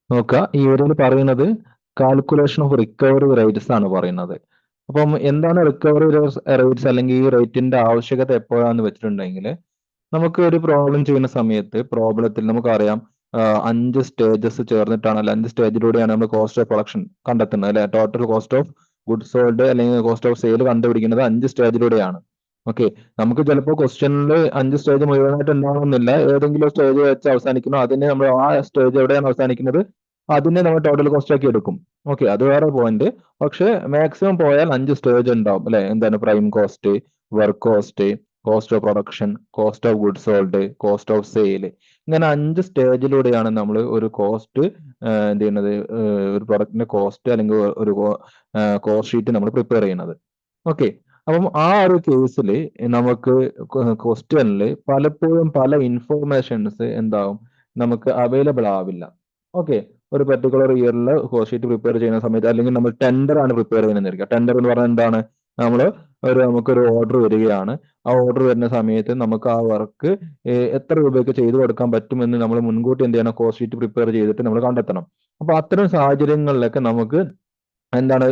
നോക്കുക ഈ ഒരു പറയുന്നത് കാൽക്കുലേഷൻ ഓഫ് റിക്കവറി റേറ്റ്സ് ആണ് പറയുന്നത്. അപ്പം എന്താണ് റിക്കവറി റേറ്റ്സ് അല്ലെങ്കിൽ ഈ റേറ്റിന്റെ ആവശ്യകത എപ്പോഴാന്ന് വെച്ചിട്ടുണ്ടെങ്കിൽ നമുക്ക് ഒരു പ്രോബ്ലം ചെയ്യുന്ന സമയത്ത് പ്രോബ്ലത്തിൽ നമുക്കറിയാം 5 സ്റ്റേജസ് ചേർന്നിട്ടാണ് അല്ലെ 5 സ്റ്റേജിലൂടെയാണ് നമ്മൾ കോസ്റ്റ് ഓഫ് പ്രൊഡക്ഷൻ കണ്ടെത്തുന്നത് അല്ലെ total cost of goods sold അല്ലെങ്കിൽ കോസ്റ്റ് ഓഫ് സെയിൽ കണ്ടുപിടിക്കുന്നത് 5 സ്റ്റേജിലൂടെയാണ്. ഓക്കെ, നമുക്ക് ചിലപ്പോൾ ക്വസ്റ്റ്യനിൽ 5 സ്റ്റേജ് മുഴുവനായിട്ട് ഉണ്ടാവണമെന്നില്ല, ഏതെങ്കിലും സ്റ്റേജ് വെച്ച് അവസാനിക്കുന്നു അതിനെ നമ്മൾ ആ സ്റ്റേജ് എവിടെയാണ് അവസാനിക്കുന്നത് അതിനെ നമ്മൾ ടോട്ടൽ കോസ്റ്റ് ആക്കി എടുക്കും. ഓക്കെ, അത് വേറെ പോയിന്റ്. പക്ഷെ മാക്സിമം പോയാൽ 5 സ്റ്റേജ് ഉണ്ടാവും അല്ലെ, എന്താണ് prime cost, work cost, cost of production, cost of goods sold, cost of sale. ഇങ്ങനെ 5 സ്റ്റേജിലൂടെയാണ് നമ്മൾ ഒരു കോസ്റ്റ് എന്ത് ചെയ്യുന്നത്, ഒരു പ്രൊഡക്റ്റിന്റെ കോസ്റ്റ് അല്ലെങ്കിൽ ഒരു കോസ്റ്റ് ഷീറ്റ് നമ്മൾ പ്രിപ്പയർ ചെയ്യുന്നത്. ഓക്കെ, അപ്പം ആ ഒരു കേസിൽ നമുക്ക് ക്വസ്റ്റ്യനിൽ പലപ്പോഴും പല ഇൻഫോർമേഷൻസ് എന്താവും നമുക്ക് അവൈലബിൾ ആവില്ല. ഓക്കെ, ഒരു പെർട്ടിക്കുലർ ഇയറിൽ കോസ്റ്റ് ഷീറ്റ് പ്രിപ്പയർ ചെയ്യുന്ന സമയത്ത് അല്ലെങ്കിൽ നമ്മൾ ടെൻഡർ ആണ് പ്രിപ്പയർ ചെയ്യുന്നത്. ടെൻഡർ എന്ന് പറഞ്ഞാൽ എന്താണ്, നമ്മൾ നമുക്കൊരു ഓർഡർ വരികയാണ്. ആ ഓർഡർ വരുന്ന സമയത്ത് നമുക്ക് ആ വർക്ക് എത്ര രൂപയ്ക്ക് ചെയ്തു കൊടുക്കാൻ പറ്റുമെന്ന് നമ്മൾ മുൻകൂട്ടി എന്ത് ചെയ്യണം, കോസ്റ്റ് ഷീറ്റ് പ്രിപ്പയർ ചെയ്തിട്ട് നമ്മൾ കണ്ടെത്തണം. അപ്പൊ അത്തരം സാഹചര്യങ്ങളിലൊക്കെ നമുക്ക് എന്താണ്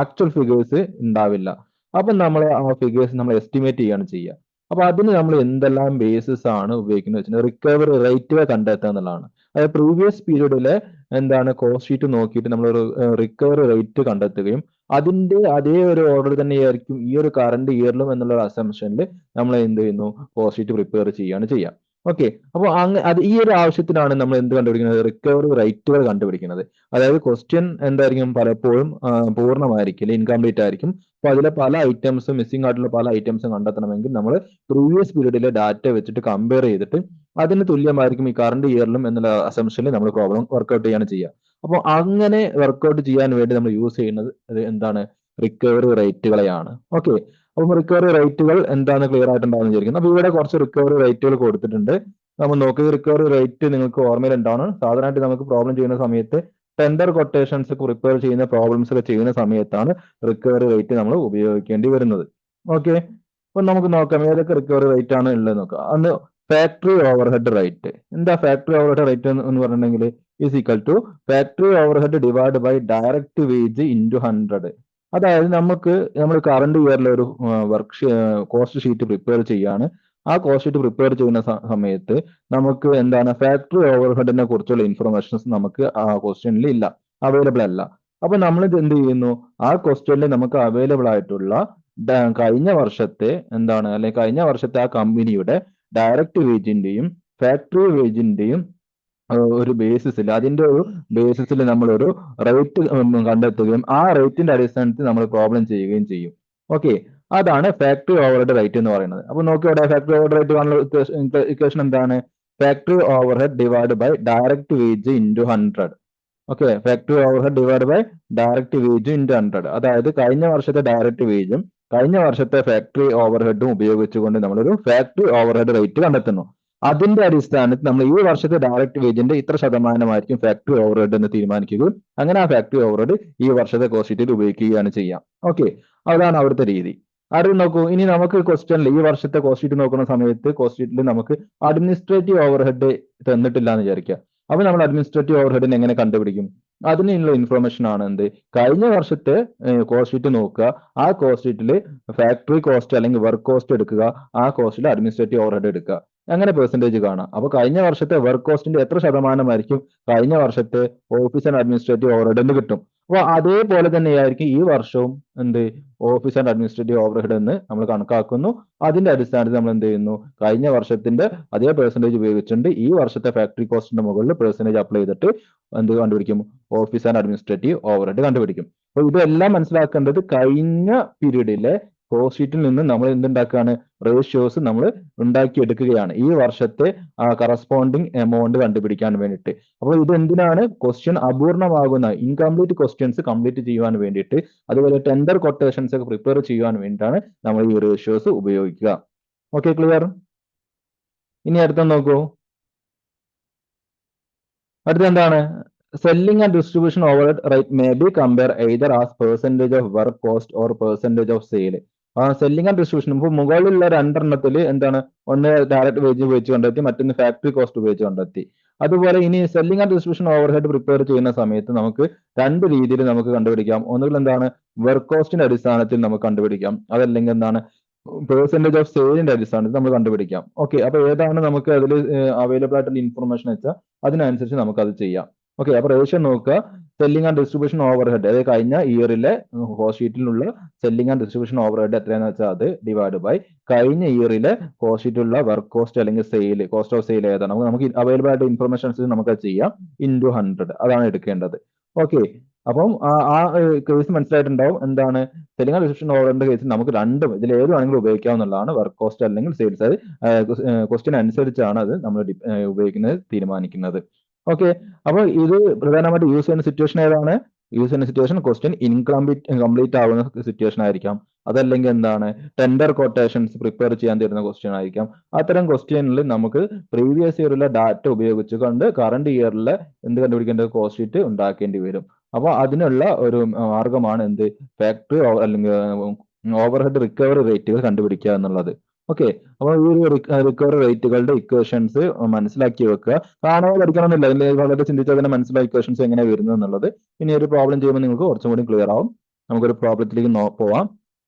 ആക്ച്വൽ ഫിഗേഴ്സ് ഉണ്ടാവില്ല. അപ്പൊ നമ്മൾ ആ ഫിഗേഴ്സ് നമ്മൾ എസ്റ്റിമേറ്റ് ചെയ്യാണ് ചെയ്യുക. അപ്പൊ അതിന് നമ്മൾ എന്തെല്ലാം ബേസിസ് ആണ് ഉപയോഗിക്കുന്നത് വെച്ചാൽ റിക്കവറി റേറ്റ് കണ്ടെത്തുക എന്നുള്ളതാണ്. അതായത് പ്രീവിയസ് പീരീഡിലെ എന്താണ് കോസ്റ്റ് ഷീറ്റ് നോക്കിയിട്ട് നമ്മൾ ഒരു റിക്കവറി റേറ്റ് കണ്ടെത്തുകയും അതിന്റെ അതേ ഒരു ഓർഡർ തന്നെയായിരിക്കും ഈ ഒരു കറണ്ട് ഇയറിലും എന്നുള്ള ഒരു അസംഷനിൽ നമ്മൾ എന്ത് ചെയ്യുന്നു, കോസ്റ്റ് ഷീറ്റ് പ്രിപ്പയർ ചെയ്യുകയാണ് ചെയ്യുക. ഓക്കെ, അപ്പോൾ അത് ഈ ഒരു ആവശ്യത്തിനാണ് നമ്മൾ എന്ത് കണ്ടുപിടിക്കുന്നത്, റിക്കവറി റേറ്റുകൾ കണ്ടുപിടിക്കുന്നത്. അതായത് ക്വസ്റ്റ്യൻ എന്തായിരിക്കും പലപ്പോഴും പൂർണ്ണമായിരിക്കില്ല, ഇൻകംപ്ലീറ്റ് ആയിരിക്കും. അപ്പൊ അതിലെ പല ഐറ്റംസും മിസ്സിംഗ് ആയിട്ടുള്ള പല ഐറ്റംസും കണ്ടെത്തണമെങ്കിൽ നമ്മൾ പ്രീവിയസ് പീരീഡിലെ ഡാറ്റ വെച്ചിട്ട് കമ്പയർ ചെയ്തിട്ട് അതിന് തുല്യമായിരിക്കും ഈ കറണ്ട് ഇയറിലും എന്നുള്ള അസംഷനിൽ നമ്മൾ പ്രോബ്ലം വർക്ക്ഔട്ട് ചെയ്യാണ് ചെയ്യുക. അപ്പോൾ അങ്ങനെ വർക്ക്ഔട്ട് ചെയ്യാൻ വേണ്ടി നമ്മൾ യൂസ് ചെയ്യുന്നത് എന്താണ്, റിക്കവറി റേറ്റുകളെയാണ്. ഓക്കെ, അപ്പം റിക്കവറി റേറ്റുകൾ എന്താണ് ക്ലിയർ ആയിട്ടുണ്ടാവുന്ന വിചാരിക്കുന്നു. അപ്പൊ ഇവിടെ കുറച്ച് റിക്കവറി റേറ്റുകൾ കൊടുത്തിട്ടുണ്ട്. നമ്മൾ നോക്കിയത് റിക്കവറി റേറ്റ് നിങ്ങൾക്ക് ഓർമ്മയിൽ ഉണ്ടാവണം. സാധാരണയായിട്ട് നമുക്ക് പ്രോബ്ലം ചെയ്യുന്ന സമയത്ത് ടെൻഡർ കൊട്ടേഷൻസ് പ്രിപ്പയർ ചെയ്യുന്ന പ്രോബ്ലംസ് ഒക്കെ ചെയ്യുന്ന സമയത്താണ് റിക്കവറി റേറ്റ് നമ്മൾ ഉപയോഗിക്കേണ്ടി വരുന്നത്. ഓക്കെ, അപ്പൊ നമുക്ക് നോക്കാം ഏതൊക്കെ റിക്കവറി റേറ്റ് ആണ് ഉള്ളത് നോക്കാം. അന്ന് ഫാക്ടറി ഓവർഹെഡ് റേറ്റ്. എന്താ ഫാക്ടറി ഓവർഹെഡ് റേറ്റ് എന്ന് പറഞ്ഞിട്ടുണ്ടെങ്കിൽ is equal to factory overhead divide by direct wage into 100. അതായത് നമ്മൾ കറണ്ട് ഇയറിൽ ഒരു വർക്ക് കോസ്റ്റ് ഷീറ്റ് പ്രിപ്പയർ ചെയ്യാണ്. ആ കോസ്റ്റ് ഷീറ്റ് പ്രിപ്പയർ ചെയ്യുന്ന സമയത്ത് നമുക്ക് എന്താണ് ഫാക്ടറി ഓവർഹെഡിനെ കുറിച്ചുള്ള ഇൻഫർമേഷൻസ് നമുക്ക് ആ ക്വസ്റ്റ്യനിൽ ഇല്ല, അവൈലബിൾ അല്ല. അപ്പൊ നമ്മൾ ഇത് എന്ത് ചെയ്യുന്നു, ആ ക്വസ്റ്റ്യനിൽ നമുക്ക് അവൈലബിൾ ആയിട്ടുള്ള കഴിഞ്ഞ വർഷത്തെ എന്താണ് അല്ലെങ്കിൽ കഴിഞ്ഞ വർഷത്തെ ആ കമ്പനിയുടെ ഡയറക്റ്റ് വേജിന്റെയും ഫാക്ടറി വേജിന്റെയും ഒരു ബേസിസിൽ അതിന്റെ ഒരു ബേസിസിൽ നമ്മളൊരു റേറ്റ് കണ്ടെത്തുകയും ആ റേറ്റിന്റെ അടിസ്ഥാനത്തിൽ നമ്മൾ പ്രോബ്ലം ചെയ്യുകയും ചെയ്യും. ഓക്കെ, അതാണ് ഫാക്ടറി ഓവർഹെഡ് റേറ്റ് എന്ന് പറയുന്നത്. അപ്പൊ നോക്കിയോടെ ഫാക്ടറി ഓവർഹെഡ് റേറ്റ് കാണുന്ന ഇക്വേഷൻ എന്താണ്, factory overhead divide by direct wage into 100. Okay, factory overhead divide by direct wage into 100. അതായത് കഴിഞ്ഞ വർഷത്തെ ഡയറക്റ്റ് വേജും കഴിഞ്ഞ വർഷത്തെ ഫാക്ടറി ഓവർഹെഡും ഉപയോഗിച്ചുകൊണ്ട് നമ്മളൊരു ഫാക്ടറി ഓവർഹെഡ് റേറ്റ് കണ്ടെത്തുന്നു. അതിന്റെ അടിസ്ഥാനത്തിൽ നമ്മൾ ഈ വർഷത്തെ ഡയറക്റ്റ് വേജിന്റെ ഇത്ര ശതമാനമായിരിക്കും ഫാക്ടറി ഓവർഹെഡ് എന്ന് തീരുമാനിക്കുകയും അങ്ങനെ ആ ഫാക്ടറി ഓവർഹെഡ് ഈ വർഷത്തെ കോസ്റ്റ് ഷീറ്റിൽ ഉപയോഗിക്കുകയാണ് ചെയ്യാം. ഓക്കെ, അതാണ് അവിടുത്തെ രീതി. അത് നോക്കൂ, ഇനി നമുക്ക് ക്വസ്റ്റ്യനിൽ ഈ വർഷത്തെ കോസ്റ്റ് ഷീറ്റ് നോക്കുന്ന സമയത്ത് കോസ്റ്റ് ഷീറ്റിൽ നമുക്ക് അഡ്മിനിസ്ട്രേറ്റീവ് ഓവർഹെഡ് തന്നിട്ടില്ല എന്ന് വിചാരിക്കുക. അപ്പൊ നമ്മൾ അഡ്മിനിസ്ട്രേറ്റീവ് ഓവർഹെഡിനെ എങ്ങനെ കണ്ടുപിടിക്കും, അതിനുള്ള ഇൻഫർമേഷൻ ആണ് എന്ത്, കഴിഞ്ഞ വർഷത്തെ കോസ്റ്റ് ഷീറ്റ് നോക്കുക, ആ കോസ്റ്റ് ഷീറ്റിൽ ഫാക്ടറി കോസ്റ്റ് അല്ലെങ്കിൽ വർക്ക് കോസ്റ്റ് എടുക്കുക, ആ കോസ്റ്റിൽ അഡ്മിനിസ്ട്രേറ്റീവ് ഓവർഹെഡ് എടുക്കുക, അങ്ങനെ പെർസെന്റേജ് കാണാം. അപ്പൊ കഴിഞ്ഞ വർഷത്തെ വർക്ക് കോസ്റ്റിന്റെ എത്ര ശതമാനമായിരിക്കും കഴിഞ്ഞ വർഷത്തെ ഓഫീസ് ആൻഡ് അഡ്മിനിസ്ട്രേറ്റീവ് ഓവർഹെഡ് എന്ന് കിട്ടും. അപ്പൊ അതേപോലെ തന്നെയായിരിക്കും ഈ വർഷവും എന്ത് ഓഫീസ് ആൻഡ് അഡ്മിനിസ്ട്രേറ്റീവ് ഓവർഹെഡ് എന്ന് നമ്മൾ കണക്കാക്കുന്നു. അതിന്റെ അടിസ്ഥാനത്തിൽ നമ്മൾ എന്ത് ചെയ്യുന്നു, കഴിഞ്ഞ വർഷത്തിന്റെ അതേ പെർസെന്റേജ് ഉപയോഗിച്ചുകൊണ്ട് ഈ വർഷത്തെ ഫാക്ടറി കോസ്റ്റിന്റെ മുകളിൽ പെർസെന്റേജ് അപ്ലൈ ചെയ്തിട്ട് എന്ത് കണ്ടുപിടിക്കും, ഓഫീസ് ആൻഡ് അഡ്മിനിസ്ട്രേറ്റീവ് ഓവർഹെഡ് കണ്ടുപിടിക്കും. അപ്പൊ ഇതെല്ലാം മനസ്സിലാക്കേണ്ടത് കഴിഞ്ഞ പീരീഡിലെ കോസ്റ്റ് ഷീറ്റിൽ നിന്ന് നമ്മൾ എന്തുണ്ടാക്കുകയാണ്, റേഷ്യോസ് നമ്മൾ ഉണ്ടാക്കിയെടുക്കുകയാണ് ഈ വർഷത്തെ കറസ്പോണ്ടിങ് എമൗണ്ട് കണ്ടുപിടിക്കാൻ വേണ്ടിയിട്ട്. അപ്പോൾ ഇത് എന്തിനാണ്, ക്വസ്റ്റ്യൻ അപൂർണമാകുന്ന ഇൻകംപ്ലീറ്റ് ക്വസ്റ്റ്യൻസ് കംപ്ലീറ്റ് ചെയ്യുവാൻ വേണ്ടിയിട്ട്, അതുപോലെ ടെൻഡർ കൊട്ടേഷൻസ് ഒക്കെ പ്രിപ്പയർ ചെയ്യുവാൻ വേണ്ടിയിട്ടാണ് നമ്മൾ ഈ റേഷ്യോസ് ഉപയോഗിക്കുക. Okay, clear? ഇനി അടുത്ത നോക്കൂ, അടുത്ത എന്താണ്, selling and distribution overhead rate may be compare either as percentage of work cost or percentage of sale. Selling and distribution ഇപ്പോൾ മുകളിലുള്ള രണ്ടെണ്ണത്തിൽ എന്താണ്, ഒന്ന് ഡയറക്റ്റ് വേജ് ഉപയോഗിച്ച് കണ്ടെത്തി, മറ്റൊന്ന് ഫാക്ടറി കോസ്റ്റ് ഉപയോഗിച്ച് കണ്ടെത്തി. അതുപോലെ ഇനി selling and distribution overhead prepare ചെയ്യുന്ന സമയത്ത് നമുക്ക് രണ്ട് രീതിയിൽ നമുക്ക് കണ്ടുപിടിക്കാം. ഒന്നുകിൽ എന്താണ് വർക്ക് കോസ്റ്റിന്റെ അടിസ്ഥാനത്തിൽ നമുക്ക് കണ്ടുപിടിക്കാം, അതല്ലെങ്കിൽ എന്താണ് പെർസെന്റേജ് ഓഫ് സെയിലിന്റെ അടിസ്ഥാനത്തിൽ നമ്മൾ കണ്ടുപിടിക്കാം. ഓക്കെ, അപ്പൊ ഏതാണ് നമുക്ക് അതിൽ അവൈലബിൾ ആയിട്ടുള്ള ഇൻഫർമേഷൻ വെച്ചാൽ അതിനനുസരിച്ച് നമുക്ക് അത് ചെയ്യാം. ഓക്കെ, അപ്പൊ റേഷ്യോ നോക്കുക. സെല്ലിംഗ് ആൻഡ് ഡിസ്ട്രിബ്യൂഷൻ ഓവർഹെഡ്, അതായത് കഴിഞ്ഞ ഇയറിലെ കോസ്റ്റ് ഷീറ്റിലുള്ള സെല്ലിംഗ് ആൻഡ് ഡിസ്ട്രിബ്യൂഷൻ ഓവർഹെഡ് എത്രയാണെന്ന് വെച്ചാൽ അത് ഡിവൈഡ് ബൈ കഴിഞ്ഞ ഇയറിലെ കോസ്റ്റ് ഷീറ്റിലുള്ള വർക്ക് കോസ്റ്റ് അല്ലെങ്കിൽ സെയിൽ, കോസ്റ്റ് ഓഫ് സെയിൽ ഏതാണ് നമുക്ക് അവൈലബിൾ ആയിട്ട് ഇൻഫർമേഷൻ അനുസരിച്ച് നമുക്ക് അത് ചെയ്യാം. ഇൻറ്റു 100 അതാണ് എടുക്കേണ്ടത്. ഓക്കെ, അപ്പം ആ കേസ് മനസ്സിലായിട്ടുണ്ടാവും. എന്താണ് സെല്ലിംഗ് ആൻഡ് ഡിസ്ട്രിബ്യൂഷൻ ഓവർഹെഡിന്റെ കേസിൽ നമുക്ക് രണ്ടും ഇതിൽ ഏത് വേണമെങ്കിലും ഉപയോഗിക്കാവുന്നതാണ്, വർക്ക് കോസ്റ്റ് അല്ലെങ്കിൽ സെയിൽസ്. അത് ക്വസ്റ്റ്യൻ അനുസരിച്ചാണ് അത് നമ്മൾ ഉപയോഗിക്കുന്നത് തീരുമാനിക്കുന്നത്. ഓക്കെ, അപ്പോൾ ഇത് പ്രധാനമായിട്ട് യൂസ് ചെയ്യുന്ന സിറ്റുവേഷൻ ഏതാണ്? യൂസ് ചെയ്യുന്ന സിറ്റുവേഷൻ ക്വസ്റ്റ്യൻ കംപ്ലീറ്റ് ആവുന്ന സിറ്റുവേഷൻ ആയിരിക്കാം, അതല്ലെങ്കിൽ എന്താണ് ടെൻഡർ കൊട്ടേഷൻസ് പ്രിപ്പയർ ചെയ്യാൻ തരുന്ന ക്വസ്റ്റ്യൻ ആയിരിക്കാം. അത്തരം ക്വസ്റ്റ്യനിൽ നമുക്ക് പ്രീവിയസ് ഇയറിലെ ഡാറ്റ ഉപയോഗിച്ചുകൊണ്ട് കറണ്ട് ഇയറിലെ എന്ത് കണ്ടുപിടിക്കേണ്ട കോസ്റ്റ് ഷീറ്റ് ഉണ്ടാക്കേണ്ടി വരും. അപ്പോൾ അതിനുള്ള ഒരു മാർഗമാണ് എന്ത് ഫാക്ടറി അല്ലെങ്കിൽ ഓവർഹെഡ് റിക്കവറി റേറ്റുകൾ കണ്ടുപിടിക്കുക എന്നുള്ളത്. ഓക്കെ, അപ്പോൾ ഈ ഒരു റിക്കവറി റേറ്റുകളുടെ ഇക്വേഷൻസ് മനസ്സിലാക്കി വെക്കുക. കാണാതെ പഠിക്കണമെന്നില്ല, അതിൽ വളരെ ചിന്തിച്ചാൽ തന്നെ മനസ്സിലായ ഇക്വേഷൻസ് എങ്ങനെയാണ് വരുന്നത് എന്നുള്ളത്. ഇനി ഒരു പ്രോബ്ലം ചെയ്യുമ്പോൾ നിങ്ങൾക്ക് കുറച്ചും കൂടി ക്ലിയർ ആവും. നമുക്കൊരു പ്രോബ്ലത്തിലേക്ക് പോവാം.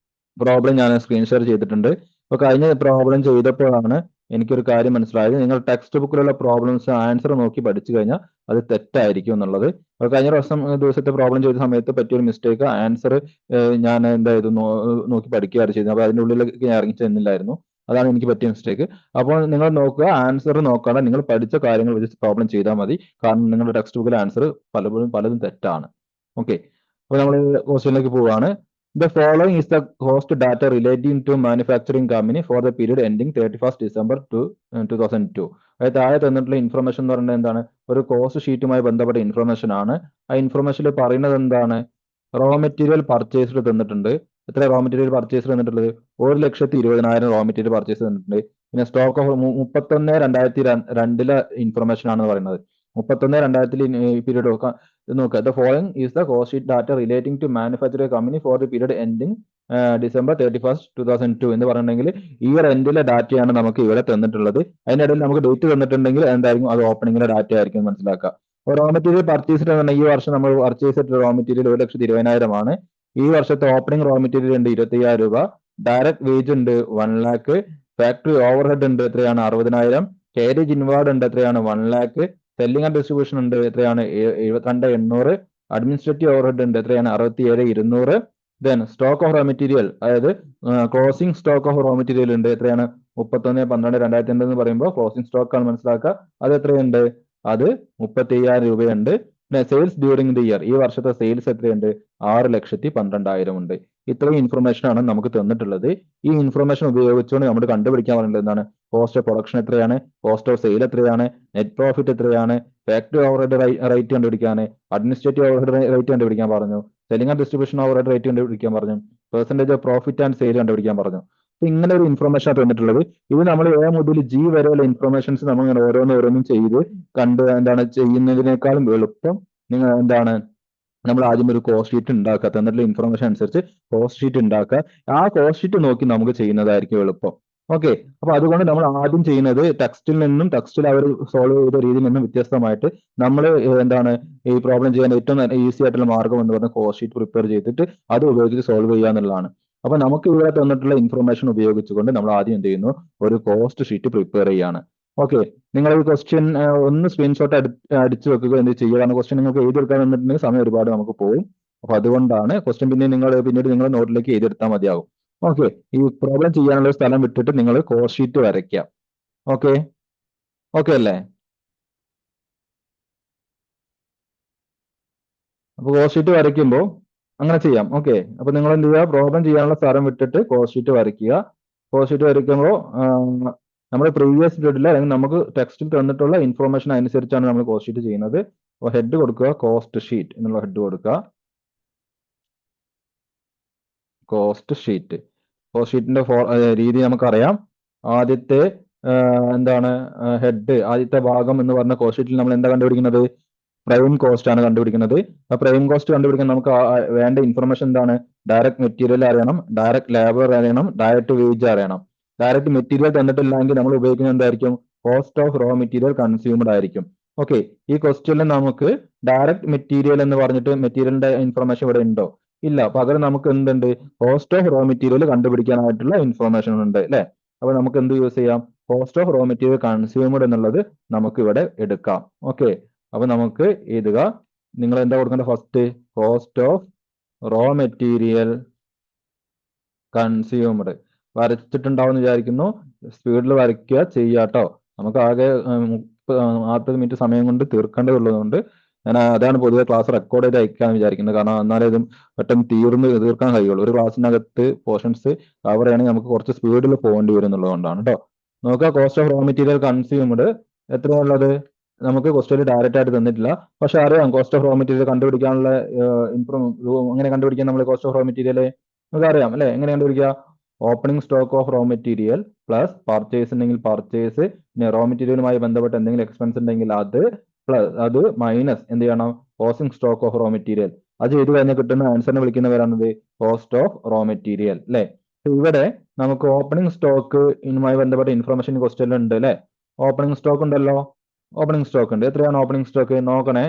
പ്രോബ്ലം ഞാൻ സ്ക്രീൻ ഷെയർ ചെയ്തിട്ടുണ്ട്. അപ്പോൾ കഴിഞ്ഞ പ്രോബ്ലം ചെയ്തപ്പോഴാണ് എനിക്കൊരു കാര്യം മനസ്സിലായത്. നിങ്ങൾ ടെക്സ്റ്റ് ബുക്കിലുള്ള പ്രോബ്ലംസ് ആൻസർ നോക്കി പഠിച്ചു കഴിഞ്ഞാൽ അത് തെറ്റായിരിക്കും എന്നുള്ളത്. അപ്പോൾ കഴിഞ്ഞ ദിവസത്തെ പ്രോബ്ലം ചെയ്ത സമയത്ത് പറ്റിയൊരു മിസ്റ്റേക്ക്, ആൻസർ ഞാൻ എന്തായത് നോക്കി പഠിക്കുകയാണ് ചെയ്തത്. അപ്പോൾ അതിൻ്റെ ഉള്ളിലേക്ക് ഞാൻ ഇറങ്ങി ചെന്നില്ലായിരുന്നു. അതാണ് എനിക്ക് പറ്റിയ മിസ്റ്റേക്ക്. അപ്പോൾ നിങ്ങൾ നോക്കുക, ആൻസർ നോക്കാതെ നിങ്ങൾ പഠിച്ച കാര്യങ്ങൾ വെച്ച് പ്രോബ്ലം ചെയ്താൽ മതി. കാരണം നിങ്ങളുടെ ടെക്സ്റ്റ് ബുക്കിലെ ആൻസർ പലതും തെറ്റാണ്. ഓക്കെ, അപ്പോൾ നമ്മൾ ക്വസ്റ്റ്യനിലേക്ക് പോവുകയാണ്. The following is the cost data relating to manufacturing company for the period ending 31st December 2002. അതായത് താഴെ തന്നിട്ടുള്ള ഇൻഫർമേഷൻ എന്ന് പറയുന്നത് എന്താണ്? ഒരു കോസ്റ്റ് ഷീറ്റുമായി ബന്ധപ്പെട്ട ഇൻഫർമേഷൻ ആണ്. ആ ഇൻഫർമേഷനിൽ പറയുന്നത് എന്താണ്? റോ മെറ്റീരിയൽ പർച്ചേസ്ഡ് തന്നിട്ടുണ്ട്. എത്ര റോ മെറ്റീരിയൽ പർച്ചേസ് തന്നിട്ടുള്ളത്? 1,20,000 റോ മെറ്റീരിയൽ പർച്ചേസ് തന്നിട്ടുണ്ട്. പിന്നെ സ്റ്റോക്ക് ഓഫ് 31/2002 ഇൻഫർമേഷൻ ആണ് പറയുന്നത്. 31/2000 പീരീഡ് നോക്കുക. The following is the cost sheet data relating to manufacturing company for the period ending December 31st 2002 എന്ന് പറഞ്ഞിട്ടുണ്ടെങ്കിൽ ഇയർ എൻഡിലെ ഡാറ്റയാണ് നമുക്ക് ഇവിടെ തന്നിട്ടുള്ളത്. അതിനിടയിൽ നമുക്ക് ഡേറ്റ് തന്നിട്ടുണ്ടെങ്കിൽ എന്തായിരിക്കും? അത് ഓപ്പണിംഗിലെ ഡാറ്റ ആയിരിക്കും മനസ്സിലാക്കുക. റോ മെറ്റീരിയൽ പർച്ചേസ് ഈ വർഷം നമ്മൾ പർച്ചേസ് ചെയ്തിട്ടുള്ള റോ മെറ്റീരിയൽ 1,20,000 ആണ്. ഈ വർഷത്തെ ഓപ്പണിംഗ് റോ മെറ്റീരിയൽ ഉണ്ട് 25,000 രൂപ. ഡയറക്ട് വേജ് ഉണ്ട് 1 lakh. ഫാക്ടറി ഓവർഹെഡ് ഉണ്ട് എത്രയാണ്? 60,000. കാരേജ് ഇൻവാർഡ് ഉണ്ട് എത്രയാണ്? 1 lakh. സെല്ലിംഗ് ആൻഡ് ഡിസ്ട്രിബ്യൂഷൻ ഉണ്ട് എത്രയാണ്? 72,800. അഡ്മിനിസ്ട്രേറ്റീവ് ഓവർഹെഡ് ഉണ്ട് എത്രയാണ്? 67,200. Then stock of raw material, അതായത് closing stock of raw material ഉണ്ട് എത്രയാണ്? 31/12/2002 എന്ന് പറയുമ്പോൾ ക്ലോസിംഗ് സ്റ്റോക്ക് ആണ് മനസ്സിലാക്കുക. അത് എത്രയുണ്ട്? അത് 35,000 രൂപയുണ്ട്. പിന്നെ സെയിൽസ് ഡ്യൂറിംഗ് ദി ഇയർ, ഈ വർഷത്തെ സെയിൽസ് എത്രയുണ്ട്? 6,12,000 ഉണ്ട്. ഇത്രയും ഇൻഫർമേഷൻ ആണ് നമുക്ക് തന്നിട്ടുള്ളത്. ഈ ഇൻഫർമേഷൻ ഉപയോഗിച്ചുകൊണ്ട് നമ്മൾ കണ്ടുപിടിക്കാൻ പറയുന്നത് എന്താണ്? കോസ്റ്റ് ഓഫ് പ്രൊഡക്ഷൻ എത്രയാണ്? കോസ്റ്റ് ഓഫ് സെയിൽ എത്രയാണ്? നെറ്റ് പ്രോഫിറ്റ് എത്രയാണ്? ഫാക്ടറി ഓവർഹെഡ് റേറ്റ് കണ്ടുപിടിക്കാൻ, അഡ്മിനിസ്ട്രേറ്റീവ് ഓവർഹെഡ് റേറ്റ് കണ്ടുപിടിക്കാൻ പറഞ്ഞു. Selling and distribution overhead rate കണ്ടുപിടിക്കാൻ പറഞ്ഞു. Percentage of profit and sale കണ്ടുപിടിക്കാൻ പറഞ്ഞു. അപ്പൊ ഇങ്ങനെ ഒരു ഇൻഫർമേഷൻ തന്നിട്ടുള്ളത്. ഇത് നമ്മൾ എ മുതൽ ജി വരെയുള്ള ഇൻഫർമേഷൻസ് നമ്മൾ ഇങ്ങനെ ഓരോന്നും ചെയ്ത് എന്താണ് ചെയ്യുന്നതിനേക്കാളും എളുപ്പം നിങ്ങൾ എന്താണ് നമ്മൾ ആദ്യം ഒരു കോസ്റ്റ് ഷീറ്റ് ഉണ്ടാക്കുക. തന്നിട്ടുള്ള ഇൻഫർമേഷൻ അനുസരിച്ച് കോസ്റ്റ് ഷീറ്റ് ഉണ്ടാക്കുക. ആ കോസ്റ്റ് ഷീറ്റ് നോക്കി നമുക്ക് ചെയ്യുന്നതായിരിക്കും എളുപ്പം. ഓക്കെ, അപ്പൊ അതുകൊണ്ട് നമ്മൾ ആദ്യം ചെയ്യുന്നത് ടെക്സ്റ്റിൽ അവർ സോൾവ് ചെയ്ത രീതിയിൽ നിന്നും വ്യത്യസ്തമായിട്ട് നമ്മൾ എന്താണ് ഈ പ്രോബ്ലം ചെയ്യാൻ ഏറ്റവും ഈസി ആയിട്ടുള്ള മാർഗം എന്ന് പറഞ്ഞാൽ കോസ്റ്റ് ഷീറ്റ് പ്രിപ്പയർ ചെയ്തിട്ട് അത് ഉപയോഗിച്ച് സോൾവ് ചെയ്യുക എന്നുള്ളതാണ്. അപ്പൊ നമുക്ക് ഇവിടെ തന്നിട്ടുള്ള ഇൻഫർമേഷൻ ഉപയോഗിച്ചുകൊണ്ട് നമ്മൾ ആദ്യം എന്ത് ചെയ്യുന്നു? ഒരു കോസ്റ്റ് ഷീറ്റ് പ്രിപ്പയർ ചെയ്യാണ്. ഓക്കെ, നിങ്ങൾ ഈ ക്വസ്റ്റ്യൻ ഒന്ന് സ്ക്രീൻഷോട്ട് അടിച്ചു വെക്കുക. എന്ത് ചെയ്യുക? കാരണം ക്വസ്റ്റ്യൻ നിങ്ങൾക്ക് എഴുതിയെടുക്കാൻ വന്നിട്ടുണ്ടെങ്കിൽ സമയം ഒരുപാട് നമുക്ക് പോകും. അപ്പൊ അതുകൊണ്ടാണ് ക്വസ്റ്റ്യൻ പിന്നീട് നിങ്ങൾ നോട്ടിലേക്ക് എഴുതിയെടുത്താൽ മതിയാവും. ഓക്കെ, ഈ പ്രോബ്ലം ചെയ്യാനുള്ള ഒരു സ്ഥലം വിട്ടിട്ട് നിങ്ങൾ കോസ്റ്റ് ഷീറ്റ് വരയ്ക്കാം. ഓക്കെ അല്ലേ? അപ്പൊ കോസ്റ്റ് ഷീറ്റ് വരയ്ക്കുമ്പോൾ അങ്ങനെ ചെയ്യാം. ഓക്കെ, അപ്പൊ നിങ്ങൾ എന്ത് ചെയ്യുക? പ്രോബ്ലം ചെയ്യാനുള്ള സ്ഥലം വിട്ടിട്ട് കോസ്റ്റ് ഷീറ്റ് വരയ്ക്കുക. കോസ്റ്റ് ഷീറ്റ് വരയ്ക്കുമ്പോൾ നമ്മൾ പ്രീവിയസ് പീരീഡിൽ അല്ലെങ്കിൽ നമുക്ക് ടെക്സ്റ്റിൽ തന്നിട്ടുള്ള ഇൻഫർമേഷൻ അനുസരിച്ചാണ് നമ്മൾ കോസ്റ്റ് ഷീറ്റ് ചെയ്യുന്നത്. അപ്പോൾ ഹെഡ് കൊടുക്കുക, കോസ്റ്റ് ഷീറ്റ് എന്നുള്ള ഹെഡ് കൊടുക്കുക. കോസ്റ്റ് ഷീറ്റ്, കോസ്റ്റ് ഷീറ്റിന്റെ രീതി നമുക്കറിയാം. ആദ്യത്തെ എന്താണ് ഹെഡ്, ആദ്യത്തെ ഭാഗം എന്ന് പറഞ്ഞ കോസ്റ്റ് ഷീറ്റിൽ നമ്മൾ എന്താ കണ്ടുപിടിക്കുന്നത്? പ്രൈം കോസ്റ്റ് ആണ് കണ്ടുപിടിക്കുന്നത്. ആ പ്രൈം കോസ്റ്റ് കണ്ടുപിടിക്കാൻ നമുക്ക് വേണ്ട ഇൻഫർമേഷൻ എന്താണ്? ഡയറക്റ്റ് മെറ്റീരിയൽ അറിയണം, ഡയറക്റ്റ് ലേബർ അറിയണം, ഡയറക്റ്റ് വേജ് അറിയണം. ഡയറക്റ്റ് മെറ്റീരിയൽ തന്നിട്ടില്ലെങ്കിൽ നമ്മൾ ഉപയോഗിക്കുന്നത് എന്തായിരിക്കും? Cost of raw material consumed ആയിരിക്കും. ഓക്കെ, ഈ ക്വസ്റ്റ്യനിൽ നമുക്ക് ഡയറക്റ്റ് മെറ്റീരിയൽ എന്ന് പറഞ്ഞിട്ട് മെറ്റീരിയലിന്റെ ഇൻഫർമേഷൻ ഇവിടെ ഉണ്ടോ? ഇല്ല. പകരം നമുക്ക് എന്തുണ്ട്? കോസ്റ്റ് ഓഫ് റോ മെറ്റീരിയൽ കണ്ടുപിടിക്കാനായിട്ടുള്ള ഇൻഫർമേഷൻ ഉണ്ട് അല്ലെ? അപ്പൊ നമുക്ക് എന്ത് യൂസ് ചെയ്യാം? Cost of raw material consumed എന്നുള്ളത് നമുക്ക് ഇവിടെ എടുക്കാം. ഓക്കെ, അപ്പൊ നമുക്ക് എഴുതുക. നിങ്ങൾ എന്താ കൊടുക്കേണ്ടത്? First cost of raw material consumed വരച്ചിട്ടുണ്ടാവും എന്ന് വിചാരിക്കുന്നു. സ്പീഡിൽ വരയ്ക്കുക ചെയ്യാട്ടോ. നമുക്ക് ആകെ 40 മിനിറ്റ് സമയം കൊണ്ട് തീർക്കേണ്ടതുള്ളതുകൊണ്ട് ഞാൻ അതാണ് പൊതുവെ ക്ലാസ് റെക്കോർഡ് ചെയ്ത് അയക്കാന്ന് വിചാരിക്കുന്നത്. കാരണം എന്നാലേ ഇതും പെട്ടെന്ന് തീർക്കാൻ കഴിയുള്ളൂ. ഒരു ക്ലാസ്സിനകത്ത് പോർഷൻസ് കവർ ചെയ്യണമെങ്കിൽ നമുക്ക് കുറച്ച് സ്പീഡിൽ പോകേണ്ടി വരും എന്നുള്ളതുകൊണ്ടാണ് കേട്ടോ. നോക്കുക, cost of raw material consumed എത്രയുള്ളത്? നമുക്ക് ക്വസ്റ്റ്യൻ ഡയറക്റ്റ് ആയിട്ട് തന്നിട്ടില്ല. പക്ഷെ അറിയാം കോസ്റ്റ് ഓഫ് റോ മെറ്റീരിയൽ കണ്ടുപിടിക്കാനുള്ള എങ്ങനെ കണ്ടുപിടിക്കാം നമ്മൾ കോസ്റ്റ് ഓഫ് റോ മെറ്റീരിയൽ? നമുക്ക് അറിയാം അല്ലെ? എങ്ങനെ കണ്ടുപിടിക്കുക? Opening stock of raw material plus purchase ഉണ്ടെങ്കിൽ പർച്ചേസ്, പിന്നെ റോ മെറ്റീരിയലുമായി ബന്ധപ്പെട്ട് എന്തെങ്കിലും എക്സ്പെൻസ് ഉണ്ടെങ്കിൽ അത് മൈനസ് എന്ത് ചെയ്യണം? Closing stock of raw material. അത് ചെയ്ത് കഴിഞ്ഞാൽ കിട്ടുന്ന ആൻസറിനെ വിളിക്കുന്ന പേരാണത് കോസ്റ്റ് ഓഫ് റോ മെറ്റീരിയൽ അല്ലെ? ഇവിടെ നമുക്ക് ഓപ്പണിംഗ് സ്റ്റോക്ക് ഇതുമായി ബന്ധപ്പെട്ട ഇൻഫർമേഷൻ ക്വസ്റ്റ്യൻ ഉണ്ട് അല്ലെ? ഓപ്പണിംഗ് സ്റ്റോക്ക് ഉണ്ടല്ലോ. ഓപ്പണിംഗ് സ്റ്റോക്ക് ഉണ്ട്. എത്രയാണ് ഓപ്പണിംഗ് സ്റ്റോക്ക്? നോക്കണേ,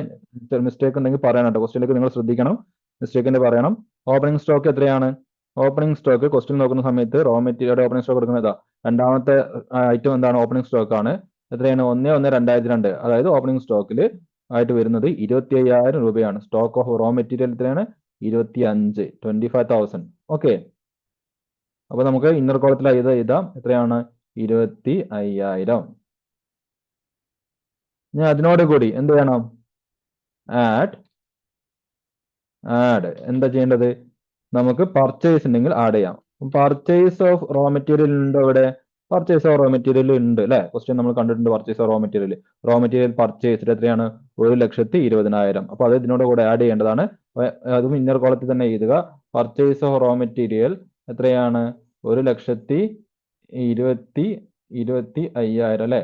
മിസ്റ്റേക്ക് ഉണ്ടെങ്കിൽ പറയണം കേട്ടോ. ക്വസ്റ്റ്യനിലേക്ക് നിങ്ങൾ ശ്രദ്ധിക്കണം, മിസ്റ്റേക്കിന്റെ പറയണം. ഓപ്പണിംഗ് സ്റ്റോക്ക് എത്രയാണ്? ഓപ്പണിംഗ് സ്റ്റോക്ക് ക്വസ്റ്റ്യൻ നോക്കുന്ന സമയത്ത് റോ മെറ്റീരിയൽ ഓപ്പണിംഗ് സ്റ്റോക്ക് എടുക്കുന്നതാ. രണ്ടാമത്തെ ഐറ്റം എന്താണ്? ഓപ്പണിംഗ് സ്റ്റോക്ക് ആണ്. എത്രയാണ്? 1/1/2002. അതായത് ഓപ്പണിംഗ് സ്റ്റോക്കിൽ ആയിട്ട് വരുന്നത് 25,000 രൂപയാണ്. സ്റ്റോക്ക് ഓഫ് റോ മെറ്റീരിയൽ എത്രയാണ്? 25,000. ഓക്കെ, അപ്പൊ നമുക്ക് ഇന്നർ കോളത്തിൽ എഴുതാം. എത്രയാണ്? 25,000. ഞാൻ അതിനോട് കൂടി എന്ത് ചെയ്യണം? ആഡ് എന്താ ചെയ്യേണ്ടത്? നമുക്ക് പർച്ചേസ് ഉണ്ടെങ്കിൽ ആഡ് ചെയ്യാം. പർച്ചേസ് ഓഫ് റോ മെറ്റീരിയൽ ഉണ്ടോ ഇവിടെ? പർച്ചേസ് ഓഫ് റോ മെറ്റീരിയൽ ഉണ്ട് അല്ലെ? ക്വസ്റ്റ്യൻ നമ്മൾ കണ്ടിട്ടുണ്ട്. Purchase of raw material purchase എത്രയാണ്? 1,20,000. അപ്പൊ അത് ഇതിനോട് കൂടെ ആഡ് ചെയ്യേണ്ടതാണ്. അതും ഇന്നർ കോളത്തിൽ തന്നെ എഴുതുക. പർച്ചേസ് ഓഫ് റോ മെറ്റീരിയൽ എത്രയാണ്? 1,25,000 അല്ലെ?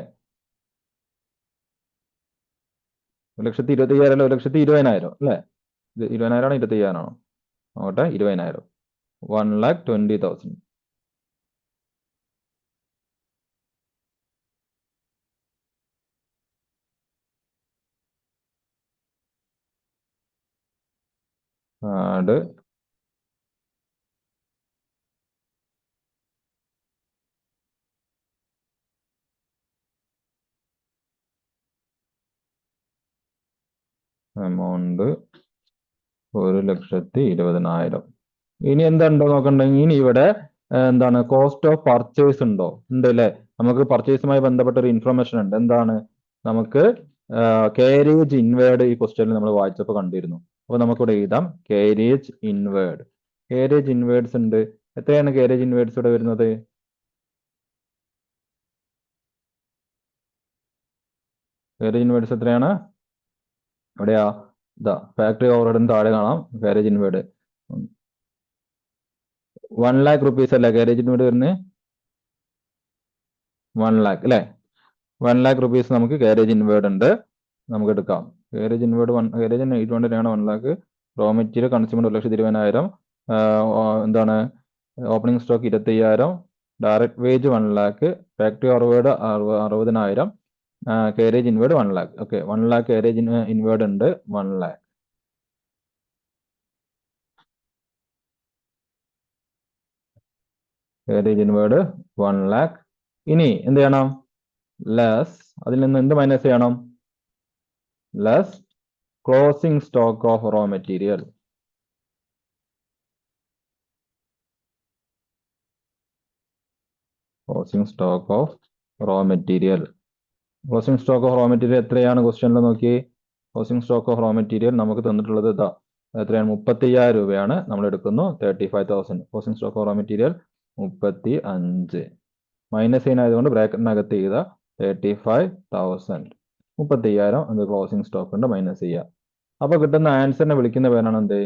1,25,000 അല്ല, 1,20,000 അല്ലെ? 20,000 ആണോ 25,000 ആണോ? നോക്കട്ടെ, 20,000. 1,20,000. Add amount 1,20,000. ഇനി എന്താണ്ടോ നോക്കണ്ടെങ്കിൽ ഇനി ഇവിടെ എന്താണ്? കോസ്റ്റ് ഓഫ് പർച്ചേസ് ഉണ്ടോ? ഉണ്ട് അല്ലെ? നമുക്ക് പർച്ചേസുമായി ബന്ധപ്പെട്ട ഒരു ഇൻഫർമേഷൻ ഉണ്ട്. എന്താണ്? നമുക്ക് കാരേജ് ഇൻവേർഡ് ഈ ക്വസ്റ്റ്യനിൽ നമ്മൾ വായിച്ചപ്പോൾ കണ്ടിരുന്നു. അപ്പൊ നമുക്കിവിടെ എഴുതാം കാരേജ് ഇൻവേർഡ്. കാരേജ് ഇൻവേർഡ്സ് ഉണ്ട്. എത്രയാണ് കാരേജ് ഇൻവേർഡ്സ് ഇവിടെ വരുന്നത്? കാരേജ് ഇൻവേർഡ്സ് എത്രയാണ്? എവിടെയാ? ഇതാ ഫാക്ടറി ഓവർഹെഡിന് താഴെ കാണാം കാരേജ് ഇൻവേർഡ്. 1 lakh rupees അല്ലേ കാരേജ് ഇൻവേർഡ് വരുന്നത്? 1 lakh അല്ലെ? 1 lakh rupees നമുക്ക് കാരേജ് ഇൻവേർഡ് ഉണ്ട്. നമുക്ക് എടുക്കാം. കാരേജ് ഇൻവേർഡ് കാരേജ് ഇൻവേർഡിനാണ് 1 lakh. Raw material consumer 1,20,000. എന്താണ്? Opening stock 25,000. Direct wage 1 lakh. Factory overhead 60,000. Carriage inward 1 lakh. Okay, 1 lakh carriage inward ഉണ്ട്. 1 lakh. Carriage inward 1 lakh. ഇനി എന്ത് ചെയ്യണം? ലെസ് അതിൽ നിന്ന് എന്ത് മൈനസ് ചെയ്യണം? Less closing stock of raw material. Closing stock of raw material. Closing stock of raw material എത്രയാണ് ക്വസ്റ്റ്യനിൽ നോക്കി? Closing stock of raw material നമുക്ക് തന്നിട്ടുള്ളത് ഇതാ. എത്രയാണ്? 35,000 രൂപയാണ്. നമ്മൾ എടുക്കുന്നു 35,000. Closing stock of raw material 35. Minus sign ആയതുകൊണ്ട് ബ്രാക്കറ്റിനകത്ത് ചെയ്ത 35,000. 35,000 എന്ത് ക്ലോസിംഗ് സ്റ്റോക്ക് ഉണ്ട്, മൈനസ് ചെയ്യുക. അപ്പൊ കിട്ടുന്ന ആൻസറിനെ വിളിക്കുന്ന പേരാണ് എന്ത്?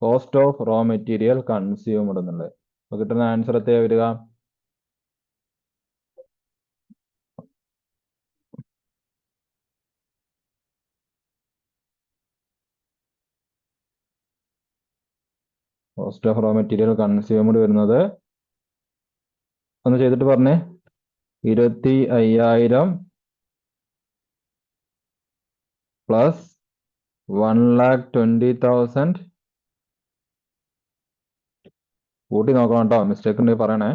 Cost of raw material consumed എന്നുള്ളത്. അപ്പൊ കിട്ടുന്ന ആൻസർ എത്രയാ വരിക? Cost of raw material consumed വരുന്നത് ഒന്ന് ചെയ്തിട്ട് പറഞ്ഞേ. 25,000 പ്ലസ് 1,20,000 കൂട്ടി നോക്കണം കേട്ടോ, മിസ്റ്റേക്ക് ഉണ്ടെങ്കിൽ പറയണേ.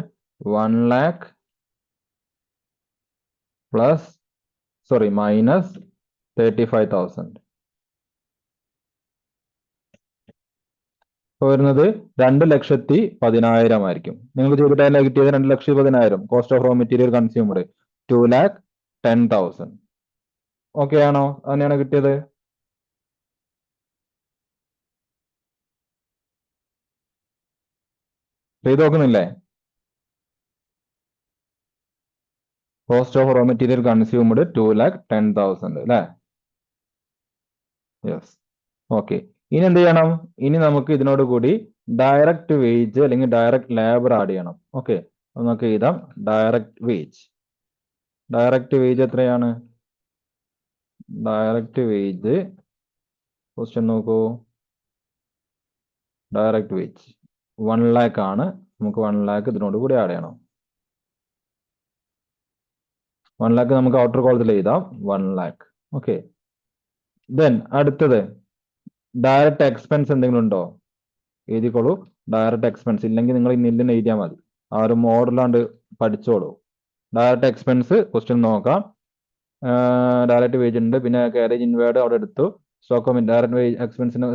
1 lakh പ്ലസ് മൈനസ് 35,000. ഇപ്പൊ വരുന്നത് 2,10,10,000 ആയിരിക്കും. നിങ്ങൾക്ക് ചെയ്തിട്ട് കിട്ടിയത് 2,10,10,000. Cost of raw material consumed 2,10,000. Okay ആണോ? അങ്ങനെയാണ് കിട്ടിയത്. ചെയ്ത് നോക്കുന്നില്ലേ? Cost of raw material consumed 2,10,000 അല്ലേ? യെസ്. ഓക്കെ. ഇനി എന്ത് ചെയ്യണം? ഇനി നമുക്ക് ഇതിനോട് കൂടി ഡയറക്റ്റ് വേജ് അല്ലെങ്കിൽ ഡയറക്റ്റ് ലേബർ ആഡ് ചെയ്യണം. ഓക്കെ, നമുക്ക് എഴുതാം ഡയറക്റ്റ് വേജ്. ഡയറക്റ്റ് വേജ് എത്രയാണ്? ഡയറക്റ്റ് വേജ് ക്വസ്റ്റ്യൻ നോക്കൂ. ഡയറക്റ്റ് വേജ് 1 lakh ആണ്. നമുക്ക് 1 lakh ഇതിനോട് കൂടി ആഡ് ചെയ്യണം. 1 lakh നമുക്ക് ഔട്ടർ കോളത്തിൽ എഴുതാം 1 lakh. ഓക്കെ. ദെൻ അടുത്തത് ഡയറക്റ്റ് എക്സ്പെൻസ് എന്തെങ്കിലും ഉണ്ടോ? എഴുതിക്കോളൂ. ഡയറക്റ്റ് എക്സ്പെൻസ് ഇല്ലെങ്കിൽ നിങ്ങൾ ഈ നില്ലിന് എഴുതിയാൽ മതി. ആ ഒരു മോഡലാണ്ട് പഠിച്ചോളൂ. ഡയറക്റ്റ് എക്സ്പെൻസ് ക്വസ്റ്റ്യൻ നോക്കാം. ഡയറക്റ്റ് വേജ് ഉണ്ട്, പിന്നെ കാരേജ് ഇൻവേർഡ് അവിടെ എടുത്തു. സ്റ്റോക്ക് ഓഫ് ഡയറക്റ്റ് വേജ് എക്സ്പെൻസിനെ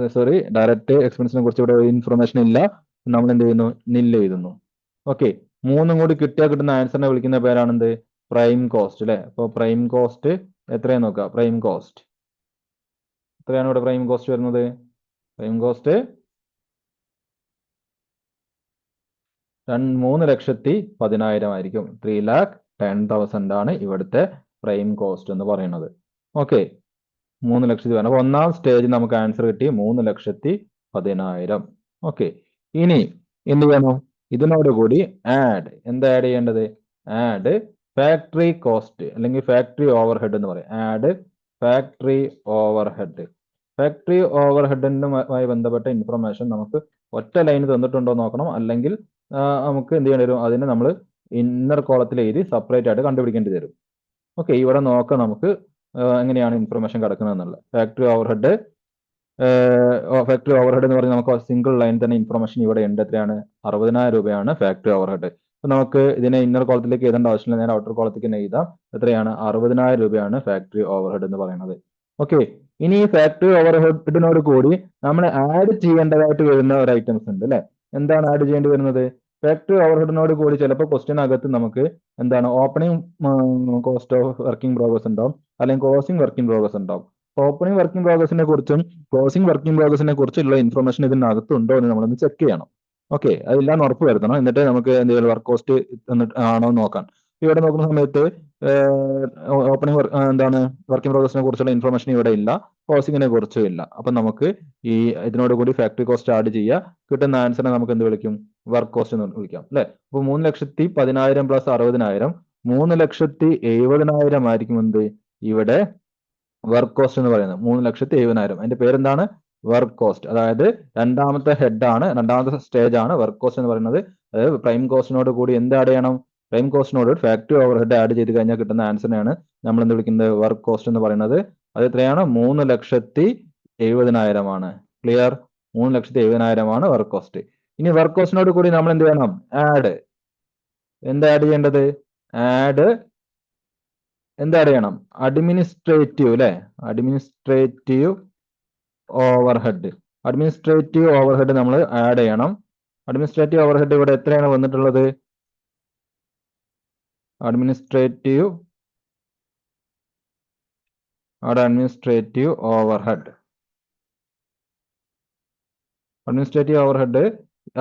ഡയറക്റ്റ് എക്സ്പെൻസിനെ കുറിച്ച് ഇവിടെ ഇൻഫർമേഷൻ ഇല്ല. നമ്മൾ എന്ത് ചെയ്യുന്നു? നില്ല് എഴുതുന്നു. ഓക്കെ. മൂന്നും കൂടി കിട്ടിയാൽ കിട്ടുന്ന ആൻസറിനെ വിളിക്കുന്ന പേരാണെന്ത്? പ്രൈം കോസ്റ്റ് അല്ലെ? അപ്പോൾ പ്രൈം കോസ്റ്റ് എത്രയാന്ന് നോക്കാം. പ്രൈം കോസ്റ്റ് എത്രയാണ് ഇവിടെ പ്രൈം കോസ്റ്റ് വരുന്നത്? പ്രൈം കോസ്റ്റ് 3,10,10,000 ആയിരിക്കും. 3,10,000 ആണ് ഇവിടുത്തെ പ്രൈം കോസ്റ്റ് എന്ന് പറയുന്നത്. ഓക്കെ, 3,00,000 അപ്പൊ ഒന്നാം സ്റ്റേജിൽ നമുക്ക് ആൻസർ കിട്ടി 3,10,10,000. ഓക്കെ. ഇനി എന്ത് ചെയ്യണം? ഇതിനോട് കൂടി ആഡ് എന്താ ആഡ് ചെയ്യേണ്ടത്? ആഡ് ഫാക്ടറി കോസ്റ്റ് അല്ലെങ്കിൽ ഫാക്ടറി ഓവർ ഹെഡ് എന്ന് പറയും. Add factory overhead. Factory ഓവർ ഹെഡിനുമായി ബന്ധപ്പെട്ട ഇൻഫർമേഷൻ നമുക്ക് ഒറ്റ ലൈൻ തന്നിട്ടുണ്ടോ നോക്കണം. അല്ലെങ്കിൽ നമുക്ക് എന്ത് ചെയ്യേണ്ടി വരും? അതിന് നമ്മൾ ഇന്നർ കോളത്തിൽ എഴുതി സെപ്പറേറ്റ് ആയിട്ട് കണ്ടുപിടിക്കേണ്ടി വരും. ഓക്കെ, ഇവിടെ നോക്കാം നമുക്ക് എങ്ങനെയാണ് ഇൻഫർമേഷൻ കിടക്കുന്നത് എന്നുള്ളത്. ഫാക്ടറി ഓവർ ഹെഡ് എന്ന് പറഞ്ഞാൽ നമുക്ക് സിംഗിൾ ലൈൻ തന്നെ ഇൻഫർമേഷൻ ഇവിടെ ഉണ്ട്. എത്രയാണ്? 60,000 രൂപയാണ് ഫാക്ടറി ഓവർ ഹെഡ്. അപ്പൊ നമുക്ക് ഇതിനെ ഇന്നർ കോളത്തിലേക്ക് എഴുതേണ്ട ആവശ്യമില്ല, നേരെ ഔട്ടർ കോളത്തിലേക്ക് തന്നെ എഴുതാം. എത്രയാണ്? 60,000 രൂപയാണ് ഫാക്ടറി ഓവർ ഹെഡ് എന്ന് പറയുന്നത്. ഓക്കെ. ഇനി ഈ ഫാക്ടറി ഓവർ ഹെഡിനോട് കൂടി നമ്മൾ ആഡ് ചെയ്യേണ്ടതായിട്ട് വരുന്ന ഒരു ഐറ്റംസ് ഉണ്ട് അല്ലെ? എന്താണ് ആഡ് ചെയ്യേണ്ടി വരുന്നത്? ഫാക്ടറി ഓവർ ഹെഡിനോട് കൂടി ചിലപ്പോൾ ക്വസ്റ്റ്യനകത്ത് നമുക്ക് എന്താണ് opening cost of working progress ഉണ്ടാവും, അല്ലെങ്കിൽ ക്ലോസിംഗ് വർക്കിംഗ് പ്രോഗ്രസ് ഉണ്ടാവും. ഓപ്പണിംഗ് വർക്കിംഗ് പ്രോഗ്രസിനെ കുറിച്ചും ക്ലോസിംഗ് വർക്കിംഗ് പ്രോഗ്രസിനെ കുറിച്ചുള്ള ഇൻഫർമേഷൻ ഇതിനകത്തുണ്ടോ എന്ന് നമ്മളൊന്ന് ചെക്ക് ചെയ്യണം. ഓക്കെ, അതെല്ലാം ഉറപ്പ് വരുത്തണം. എന്നിട്ട് നമുക്ക് എന്തെങ്കിലും വർക്ക് കോസ്റ്റ് ആണോ എന്ന് നോക്കാം. ഇവിടെ നോക്കുന്ന സമയത്ത് ഓപ്പണിംഗ് എന്താണ് വർക്കിംഗ് പ്രോഗ്രസിനെ കുറിച്ചുള്ള ഇൻഫർമേഷൻ ഇവിടെ ഇല്ല, ക്ലോസിംഗിനെ കുറിച്ചും ഇല്ല. അപ്പൊ നമുക്ക് ഈ ഇതിനോട് കൂടി ഫാക്ടറി കോസ്റ്റ് ആഡ് ചെയ്യുക. കിട്ടുന്ന ആൻസറിനെ നമുക്ക് എന്ത് വിളിക്കും? വർക്ക് കോസ്റ്റ് എന്ന് വിളിക്കാം അല്ലെ? അപ്പൊ 3,10,10,000 പ്ലസ് 60,000 3,70,70,000 ആയിരിക്കും എന്ത് ഇവിടെ വർക്ക് കോസ്റ്റ് എന്ന് പറയുന്നത്. 3,70,70,000. അതിന്റെ പേരെന്താണ്? Work cost. അതായത് രണ്ടാമത്തെ ഹെഡ് ആണ്, രണ്ടാമത്തെ സ്റ്റേജ് ആണ് വർക്ക് കോസ്റ്റ് എന്ന് പറയുന്നത്. അതായത് പ്രൈം കോസ്റ്റിനോട് കൂടി എന്ത് ആഡ് ചെയ്യണം? പ്രൈം കോസ്റ്റിനോട് ഫാക്ടറി ഓവർ ഹെഡ് ആഡ് ചെയ്ത് കഴിഞ്ഞാൽ കിട്ടുന്ന ആൻസറിനെയാണ് നമ്മൾ എന്ത് വിളിക്കുന്നത്? വർക്ക് കോസ്റ്റ് എന്ന് പറയുന്നത്. അത് എത്രയാണ്? 3,70,70,000 ആണ്. ക്ലിയർ? 3,70,70,000 ആണ് വർക്ക് കോസ്റ്റ്. ഇനി വർക്ക് കോസ്റ്റിനോട് കൂടി നമ്മൾ എന്ത് ചെയ്യണം? ആഡ് എന്താ ആഡ് ചെയ്യേണ്ടത്? ആഡ് എന്താ ആഡ് ചെയ്യണം? അഡ്മിനിസ്ട്രേറ്റീവ് അല്ലെ? Administrative over head. Administrative over head നമ്മൾ ആഡ് ചെയ്യണം. അഡ്മിനിസ്ട്രേറ്റീവ് ഓവർ ഹെഡ് ഇവിടെ എത്രയാണ് വന്നിട്ടുള്ളത്? Administrative over head. Administrative over head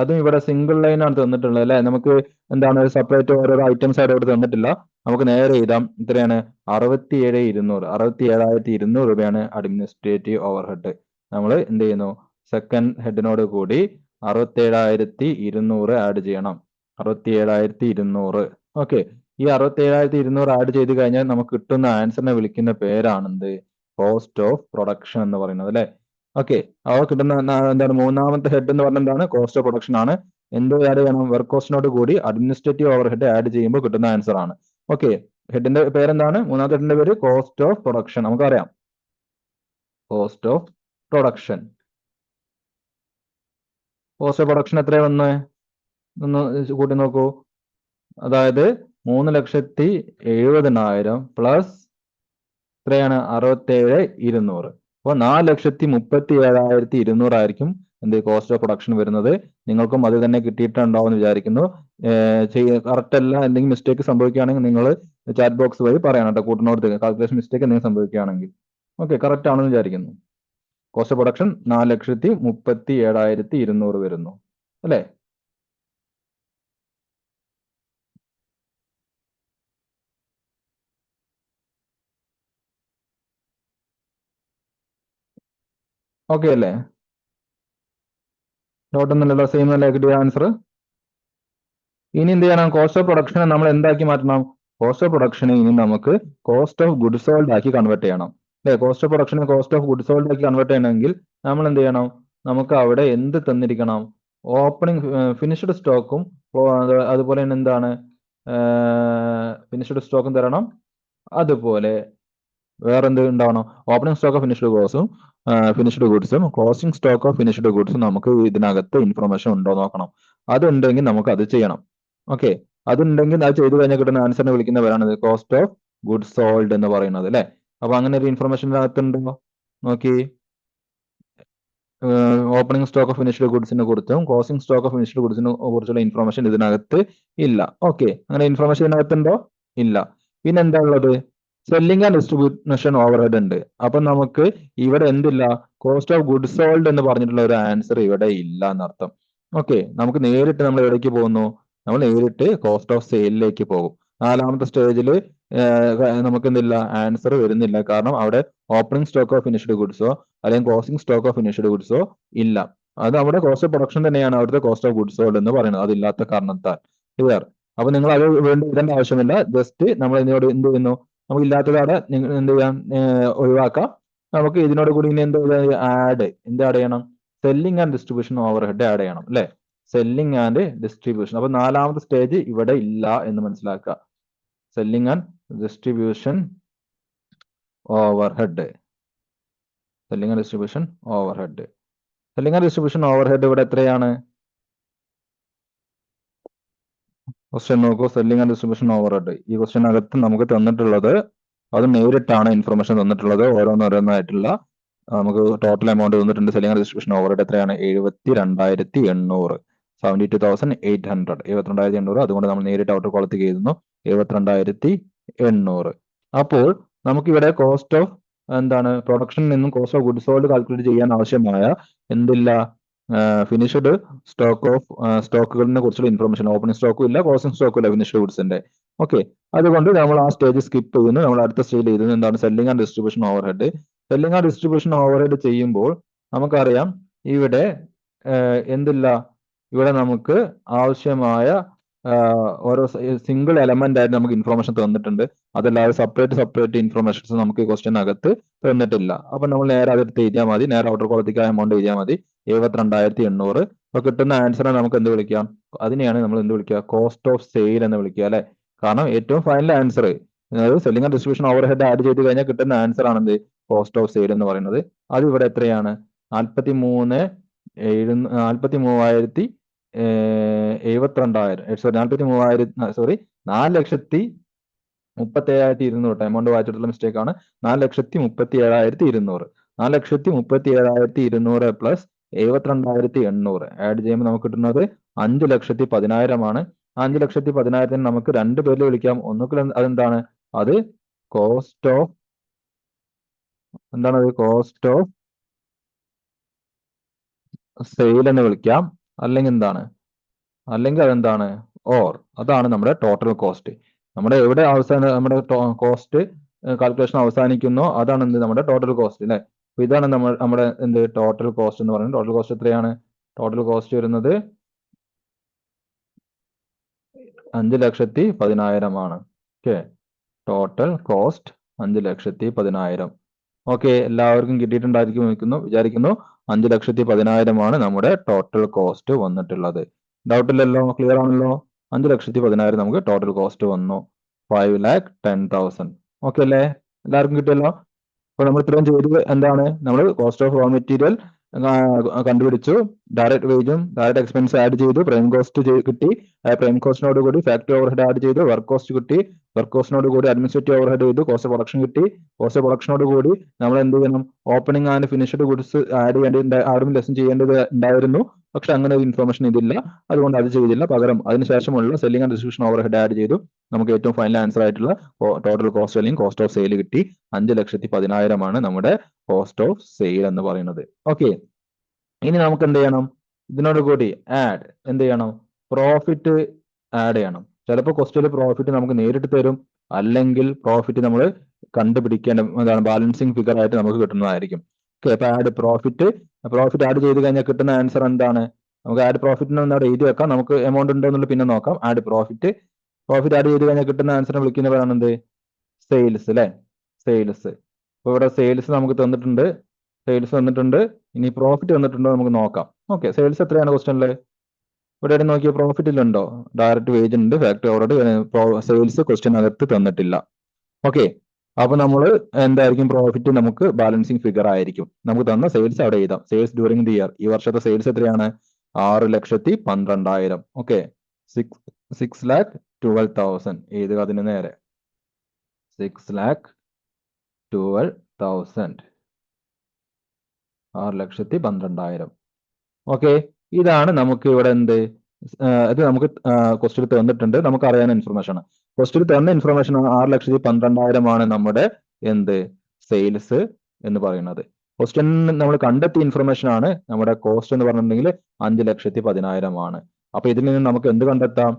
അതും ഇവിടെ സിംഗിൾ ലൈൻ ആണ് തന്നിട്ടുള്ളത് അല്ലെ? നമുക്ക് എന്താണ് സെപ്പറേറ്റ് ഓരോ ഐറ്റംസ് ആയിട്ട് ഇവിടെ തന്നിട്ടില്ല. നമുക്ക് നേരെ എഴുതാം. ഇത്രയാണ് 67,200. 67,200 രൂപയാണ് അഡ്മിനിസ്ട്രേറ്റീവ് ഓവർ ഹെഡ്. നമ്മൾ എന്ത് ചെയ്യുന്നു? സെക്കൻഡ് ഹെഡിനോട് കൂടി 67,200 ആഡ് ചെയ്യണം. 67,200. ഓക്കെ, ഈ 67,200 ആഡ് ചെയ്ത് കഴിഞ്ഞാൽ നമുക്ക് കിട്ടുന്ന ആൻസറിനെ വിളിക്കുന്ന പേരാണെന്ത്? കോസ്റ്റ് ഓഫ് പ്രൊഡക്ഷൻ എന്ന് പറയുന്നത് അല്ലെ? ഓക്കെ, അവ കിട്ടുന്ന എന്താണ്? മൂന്നാമത്തെ ഹെഡ് എന്ന് പറഞ്ഞാൽ എന്താണ്? കോസ്റ്റ് ഓഫ് പ്രൊഡക്ഷൻ ആണ്. എന്ത് ആഡ് ചെയ്യണം? വർക്ക് കോസ്റ്റിനോട് കൂടി അഡ്മിനിസ്ട്രേറ്റീവ് ഓവർ ഹെഡ് ആഡ് ചെയ്യുമ്പോൾ കിട്ടുന്ന ആൻസർ ആണ്. ഓക്കെ, ഹെഡിന്റെ പേരെന്താണ്? മൂന്നാമത്തെ ഹെഡിന്റെ പേര് കോസ്റ്റ് ഓഫ് പ്രൊഡക്ഷൻ. നമുക്കറിയാം. Cost of production. Cost of production എത്രയാ വന്ന് ഒന്ന് കൂട്ടി നോക്കൂ. അതായത് 3,70,70,000 പ്ലസ് എത്രയാണ് 67,200. അപ്പോൾ 4,37,200 ആയിരിക്കും എന്ത് കോസ്റ്റ് ഓഫ് പ്രൊഡക്ഷൻ വരുന്നത്. നിങ്ങൾക്കും അത് തന്നെ കിട്ടിയിട്ടുണ്ടാവും എന്ന് വിചാരിക്കുന്നു. കറക്റ്റ് അല്ല, എന്തെങ്കിലും മിസ്റ്റേക്ക് സംഭവിക്കുകയാണെങ്കിൽ നിങ്ങൾ ചാറ്റ് ബോക്സ് വഴി പറയണം കേട്ടോ, കൂട്ടിനോട് കാൽക്കുലേഷൻ മിസ്റ്റേക്ക് എന്തെങ്കിലും സംഭവിക്കുകയാണെങ്കിൽ. ഓക്കെ, കറക്റ്റ് ആണെന്ന് വിചാരിക്കുന്നു. കോസ്റ്റ് ഓഫ് പ്രൊഡക്ഷൻ 4,37,200 വരുന്നു അല്ലേ? ഓക്കെ അല്ലേ? ഡൗട്ടൊന്നുമില്ലല്ലോ, സെയിം അല്ലേ കിട്ടിയ ആൻസർ? ഇനി എന്ത് ചെയ്യണം? കോസ്റ്റ് ഓഫ് പ്രൊഡക്ഷനെ നമ്മൾ എന്താക്കി മാറ്റണം? കോസ്റ്റ് ഓഫ് പ്രൊഡക്ഷനെ ഇനി നമുക്ക് കോസ്റ്റ് ഓഫ് ഗുഡ് സോൾഡ് ആക്കി കൺവേർട്ട് ചെയ്യണം അല്ലേ? കോസ്റ്റ് ഓഫ് പ്രൊഡക്ഷനെ കോസ്റ്റ് ഓഫ് ഗുഡ് സോൾഡ് ആക്കി കൺവേർട്ട് ചെയ്യണമെങ്കിൽ നമ്മൾ എന്ത് ചെയ്യണം? നമുക്ക് അവിടെ എന്ത് തന്നിരിക്കണം? ഓപ്പണിംഗ് ഫിനിഷ്ഡ് സ്റ്റോക്കും അതുപോലെ തന്നെ എന്താണ് ഫിനിഷ്ഡ് സ്റ്റോക്കും തരണം. അതുപോലെ വേറെന്ത് ഉണ്ടാവണം? ഓപ്പണിംഗ് സ്റ്റോക്ക് ഓഫ് ഫിനിഷ്ഡ് ഗോസും ഫിനിഷ്ഡ് ഗുഡ്സും ക്ലോസിംഗ് സ്റ്റോക്ക് ഓഫ് ഫിനിഷ്ഡ് ഗുഡ്സും നമുക്ക് ഇതിനകത്ത് ഇൻഫർമേഷൻ ഉണ്ടോ നോക്കണം. അതുണ്ടെങ്കിൽ നമുക്ക് അത് ചെയ്യണം. ഓക്കെ, അതുണ്ടെങ്കിൽ അത് ചെയ്തു കഴിഞ്ഞാൽ കിട്ടുന്ന ആൻസറിനെ വിളിക്കുന്നവരാണ് കോസ്റ്റ് ഓഫ് ഗുഡ് സോൾഡ് എന്ന് പറയുന്നത് അല്ലെ? അപ്പൊ അങ്ങനെ ഒരു ഇൻഫർമേഷൻ ഇതിനകത്തുണ്ടോ നോക്കി. ഓപ്പണിംഗ് സ്റ്റോക്ക് ഓഫ് ഫിനിഷ്ഡ് ഗുഡ്സിനെ കുറിച്ചും ക്ലോസിംഗ് സ്റ്റോക്ക് ഓഫ് ഫിനിഷ്ഡ് ഗുഡ്സിനെ കുറിച്ചുള്ള ഇൻഫർമേഷൻ ഇതിനകത്ത് ഇല്ല. ഓക്കെ, അങ്ങനെ ഇൻഫർമേഷൻ ഇതിനകത്തുണ്ടോ? ഇല്ല. പിന്നെ എന്താ ഉള്ളത്? സെല്ലിംഗ് ആൻഡ് ഡിസ്ട്രിബ്യൂഷൻ ഓവർഹെഡ് ഉണ്ട്. അപ്പൊ നമുക്ക് ഇവിടെ എന്തില്ല? കോസ്റ്റ് ഓഫ് ഗുഡ് സോൾഡ് എന്ന് പറഞ്ഞിട്ടുള്ള ഒരു ആൻസർ ഇവിടെ ഇല്ല എന്നർത്ഥം. ഓക്കെ, നമുക്ക് നേരിട്ട് നമ്മൾ എവിടേക്ക് പോകുന്നു? നമ്മൾ നേരിട്ട് കോസ്റ്റ് ഓഫ് സെയിലിലേക്ക് പോകും. നാലാമത്തെ സ്റ്റേജിൽ നമുക്ക് എന്തില്ല? ആൻസർ വരുന്നില്ല. കാരണം അവിടെ ഓപ്പണിംഗ് സ്റ്റോക്ക് ഓഫ് ഫിനിഷ്ഡ് ഗുഡ്സോ അല്ലെങ്കിൽ ക്ലോസിംഗ് സ്റ്റോക്ക് ഓഫ് ഫിനിഷ്ഡ് ഗുഡ്സോ ഇല്ല. അത് നമ്മുടെ കോസ്റ്റ് ഓഫ് പ്രൊഡക്ഷൻ തന്നെയാണ് അവിടുത്തെ കോസ്റ്റ് ഓഫ് ഗുഡ്സ് സോൾഡ് എന്ന് പറയുന്നത്, അതില്ലാത്ത കാരണത്താൽ. ക്ലിയർ? അപ്പൊ നിങ്ങൾ അത് വേണ്ടി ഇടേണ്ട ആവശ്യമില്ല. ജസ്റ്റ് നമ്മൾ ഇതിനോട് എന്ത് ചെയ്യുന്നു? നമുക്ക് ഇല്ലാത്തതവിടെ എന്ത് ചെയ്യാം? ഒഴിവാക്കാം. നമുക്ക് ഇതിനോട് കൂടി ഇനി എന്ത് ആഡ് ചെയ്യണം? Selling and distribution overhead add ചെയ്യണം അല്ലെ? Selling and distribution. അപ്പൊ നാലാമത്തെ സ്റ്റേജ് ഇവിടെ ഇല്ല എന്ന് മനസ്സിലാക്കുക. Selling and distribution overhead. Selling and distribution overhead. Selling and distribution overhead ഇവിടെ എത്രയാണ്? ക്വസ്റ്റ്യൻ നോക്കൂ. സെല്ലിംഗ് ആൻഡ് ഡിസ്ട്രിബ്യൂഷൻ ഓവർഹെഡ് ഈ ക്വസ്റ്റ്യനകത്ത് നമുക്ക് തന്നിട്ടുള്ളത് അത് നേരിട്ടാണ് ഇൻഫർമേഷൻ തന്നിട്ടുള്ളത്. ഓരോന്നോരോന്നായിട്ടുള്ള നമുക്ക് ടോട്ടൽ എമൗണ്ട് തന്നിട്ടുണ്ട്. സെല്ലിംഗ് ആൻഡ് ഡിസ്ട്രിബ്യൂഷൻ ഓവർഹെഡ് എത്രയാണ്? 72,800. 72,800. 72,800. അതുകൊണ്ട് നമ്മൾ നേരിട്ട് ഔട്ടർ കോളത്തേക്ക് എഴുതുന്നു 72,800. അപ്പോൾ നമുക്കിവിടെ കോസ്റ്റ് ഓഫ് എന്താണ് പ്രൊഡക്ഷനിൽ നിന്നും cost of good sold calculate ചെയ്യാൻ ആവശ്യമായ എന്തില്ല? ഫിനിഷ്ഡ് സ്റ്റോക്ക് ഓഫ് സ്റ്റോക്കുകളിനെ കുറിച്ചുള്ള ഇൻഫർമേഷൻ. ഓപ്പണിംഗ് സ്റ്റോക്കും ഇല്ല, ക്ലോസിംഗ് സ്റ്റോക്കും ഇല്ല ഫിനിഷ്ഡ് ഗുഡ്സിന്റെ. ഓക്കെ, അതുകൊണ്ട് നമ്മൾ ആ സ്റ്റേജ് സ്കിപ്പ് ചെയ്യുന്നു. നമ്മൾ അടുത്ത സ്റ്റേജിൽ എഴുതുന്നത് എന്താണ്? Selling and distribution overhead. Selling and distribution overhead ചെയ്യുമ്പോൾ നമുക്കറിയാം ഇവിടെ എന്തില്ല? ഇവിടെ നമുക്ക് ആവശ്യമായ ഓരോ സിംഗിൾ എലമെന്റ് ആയിട്ട് നമുക്ക് ഇൻഫർമേഷൻ തന്നിട്ടുണ്ട്. അതല്ലാതെ സെപ്പറേറ്റ് ഇൻഫർമേഷൻസ് നമുക്ക് ഈ ക്വസ്റ്റ്യനകത്ത് തന്നിട്ടില്ല. അപ്പൊ നമ്മൾ നേരെ അതെടുത്ത് എഴുതിയാൽ മതി. നേരെ ഔട്ടർ കോളത്തേക്ക് ആ എമൗണ്ട് എഴുതിയാൽ മതി. 72,800. അപ്പൊ കിട്ടുന്ന ആൻസറെ നമുക്ക് എന്ത് വിളിക്കാം? അതിനെയാണ് നമ്മൾ എന്ത് വിളിക്കുക? കോസ്റ്റ് ഓഫ് സെയിൽ എന്ന് വിളിക്കുക അല്ലെ? കാരണം ഏറ്റവും ഫൈനൽ ആൻസർ, അതായത് selling and distribution overhead add ചെയ്ത് കഴിഞ്ഞാൽ കിട്ടുന്ന ആൻസർ ആണ് എന്ത്? കോസ്റ്റ് ഓഫ് സെയിൽ എന്ന് പറയുന്നത്. അത് ഇവിടെ എത്രയാണ്? 43,72,000 4,37,200 എമൗണ്ട് വായിച്ചിട്ടുള്ള മിസ്റ്റേക്ക് ആണ്. 4,37,200. 4,37,200 പ്ലസ് 72,800 ആഡ് ചെയ്യുമ്പോൾ നമുക്ക് കിട്ടുന്നത് 5,10,000 ആണ്. 5,10,000 നമുക്ക് രണ്ട് പേരിൽ വിളിക്കാം. ഒന്നുകിൽ അതെന്താണ്? അത് കോസ്റ്റ് ഓഫ് എന്താണ്? കോസ്റ്റ് ഓഫ് സെയിൽ എന്ന് വിളിക്കാം. അല്ലെങ്കിൽ എന്താണ്? അല്ലെങ്കിൽ അതെന്താണ്? അതാണ് നമ്മുടെ ടോട്ടൽ കോസ്റ്റ്. നമ്മുടെ എവിടെ നമ്മുടെ കോസ്റ്റ് കാൽക്കുലേഷൻ അവസാനിക്കുന്നോ അതാണ് എന്ത്? നമ്മുടെ ടോട്ടൽ കോസ്റ്റ് അല്ലെ? അപ്പൊ ഇതാണ് നമ്മുടെ എന്ത്? ടോട്ടൽ കോസ്റ്റ് എന്ന് പറയുന്നത്. ടോട്ടൽ കോസ്റ്റ് എത്രയാണ്? ടോട്ടൽ കോസ്റ്റ് വരുന്നത് 5,10,000 ആണ്. Okay, total cost 5,10,000. ഓക്കെ, എല്ലാവർക്കും കിട്ടിയിട്ടുണ്ടായിരിക്കും വിചാരിക്കുന്നു. 5,10,000 ആണ് നമ്മുടെ ടോട്ടൽ കോസ്റ്റ് വന്നിട്ടുള്ളത്. ഡൗട്ട് ഇല്ലല്ലോ? ക്ലിയർ ആണല്ലോ? 5,10,000 നമുക്ക് ടോട്ടൽ കോസ്റ്റ് വന്നു. 5,10,000. ഓക്കെ അല്ലേ? എല്ലാവർക്കും കിട്ടിയല്ലോ? അപ്പൊ നമ്മൾ ഇത്രയും ചെയ്തത് എന്താണ്? നമ്മൾ കോസ്റ്റ് ഓഫ് റോ മെറ്റീരിയൽ കണ്ടുപിടിച്ചു, ഡയറക്റ്റ് വേജും ഡയറക്റ്റ് എക്സ്പെൻസ് ആഡ് ചെയ്തു, പ്രൈം കോസ്റ്റ് കിട്ടി, പ്രൈം കോസ്റ്റിനോട് കൂടി ഫാക്ടറി ഓവർഹെഡ് ആഡ് ചെയ്തു, വർക്ക് കോസ്റ്റ് കിട്ടി, വർക്ക് കോസ്റ്റിനോട് കൂടി അഡ്മിനിസ്ട്രേറ്റീവ് ഓവർഹെഡ് ചെയ്തു, കോസ്റ്റ് ഓഫ് പ്രൊഡക്ഷൻ കിട്ടി, കോസ്റ്റ് ഓഫ് പ്രൊഡക്ഷനോട് കൂടി നമ്മൾ എന്ത് ചെയ്യണം? Opening and finished goods add ചെയ്യേണ്ടത് ആഡും ലെസ്സും ചെയ്യേണ്ടത് ഉണ്ടായിരുന്നു. പക്ഷെ അങ്ങനെ ഒരു ഇൻഫർമേഷൻ ഇതില്ല, അതുകൊണ്ട് അത് ചെയ്തില്ല. പകരം അതിനുശേഷമുള്ള selling and distribution overhead add ചെയ്തു. നമുക്ക് ഏറ്റവും ഫൈനൽ ആൻസർ ആയിട്ടുള്ള ടോട്ടൽ കോസ്റ്റ് അല്ലെങ്കിൽ കോസ്റ്റ് ഓഫ് സെയിൽ കിട്ടി. 5,10,000 നമ്മുടെ കോസ്റ്റ് ഓഫ് സെയിൽ എന്ന് പറയുന്നത്. ഓക്കെ, ഇനി നമുക്ക് എന്ത് ചെയ്യണം? ഇതിനോട് കൂടി ആഡ് എന്ത് ചെയ്യണം? പ്രോഫിറ്റ് ആഡ് ചെയ്യണം. ചിലപ്പോൾ ക്വസ്റ്റ്യനിൽ പ്രോഫിറ്റ് നമുക്ക് നേരിട്ട് തരും, അല്ലെങ്കിൽ പ്രോഫിറ്റ് നമ്മൾ കണ്ടുപിടിക്കേണ്ട എന്താണ് ബാലൻസിങ് ഫിഗർ ആയിട്ട് നമുക്ക് കിട്ടുന്നതായിരിക്കും. ഓക്കെ, അപ്പൊ ആഡ് പ്രോഫിറ്റ് ആഡ് ചെയ്ത് കഴിഞ്ഞാൽ കിട്ടുന്ന ആൻസർ എന്താണ്? നമുക്ക് ആഡ് പ്രോഫിറ്റിന് ഒന്ന് അവിടെ എഴുതി വെക്കാം, നമുക്ക് എമൗണ്ട് ഉണ്ടോ എന്നുള്ളത് പിന്നെ നോക്കാം. ആഡ് പ്രോഫിറ്റ് ആഡ് ചെയ്ത് കഴിഞ്ഞാൽ കിട്ടുന്ന ആൻസറിനെ വിളിക്കുന്ന പേരാണ് എന്ത്? സെയിൽസ് അല്ലെ? സെയിൽസ്. അപ്പൊ ഇവിടെ സെയിൽസ് നമുക്ക് തന്നിട്ടുണ്ട്, ഇനി പ്രോഫിറ്റ് തന്നിട്ടുണ്ടോ നമുക്ക് നോക്കാം. ഓക്കെ, സെയിൽസ് എത്രയാണ് ക്വസ്റ്റ്യനിൽ? ഇവിടെ നോക്കിയ പ്രോഫിറ്റിലുണ്ടോ? ഡയറക്റ്റ് വേജ് ഉണ്ട്, ഫാക്ടറി ഓവർഹെഡ്, സെയിൽസ് ക്വസ്റ്റ്യനകത്ത് തന്നിട്ടില്ല. ഓക്കെ, അപ്പൊ നമ്മൾ എന്തായിരിക്കും പ്രോഫിറ്റ്? നമുക്ക് ബാലൻസിങ് ഫിഗർ ആയിരിക്കും. നമുക്ക് തന്ന സെയിൽസ് അവിടെ എഴുതാം. സെയിൽസ് ഡ്യൂറിംഗ് ദി ഇയർ, ഈ വർഷത്തെ സെയിൽസ് എത്രയാണ്? 6,12,000. ഓക്കെ, 6,12,000 എഴുതുക അതിന് നേരെ. 6,12,000, 6,12,000. ഓക്കെ, ഇതാണ് നമുക്ക് ഇവിടെ എന്ത്? ഇത് നമുക്ക് ക്വസ്റ്റ്യൻ തന്നിട്ടുണ്ട്, നമുക്ക് അറിയാവുന്ന ഇൻഫർമേഷൻ ആണ്. ക്വസ്റ്റ്യൻ തന്ന ഇൻഫർമേഷൻ 6,12,000 നമ്മുടെ എന്ത്? സെയിൽസ് എന്ന് പറയുന്നത്. ക്വസ്റ്റ്യൻ നമ്മൾ കണ്ടെത്തിയ ഇൻഫർമേഷൻ ആണ് നമ്മുടെ കോസ്റ്റ് എന്ന് പറഞ്ഞിട്ടുണ്ടെങ്കിൽ 5,10,000 അപ്പൊ ഇതിൽ നിന്ന് നമുക്ക് എന്ത് കണ്ടെത്താം?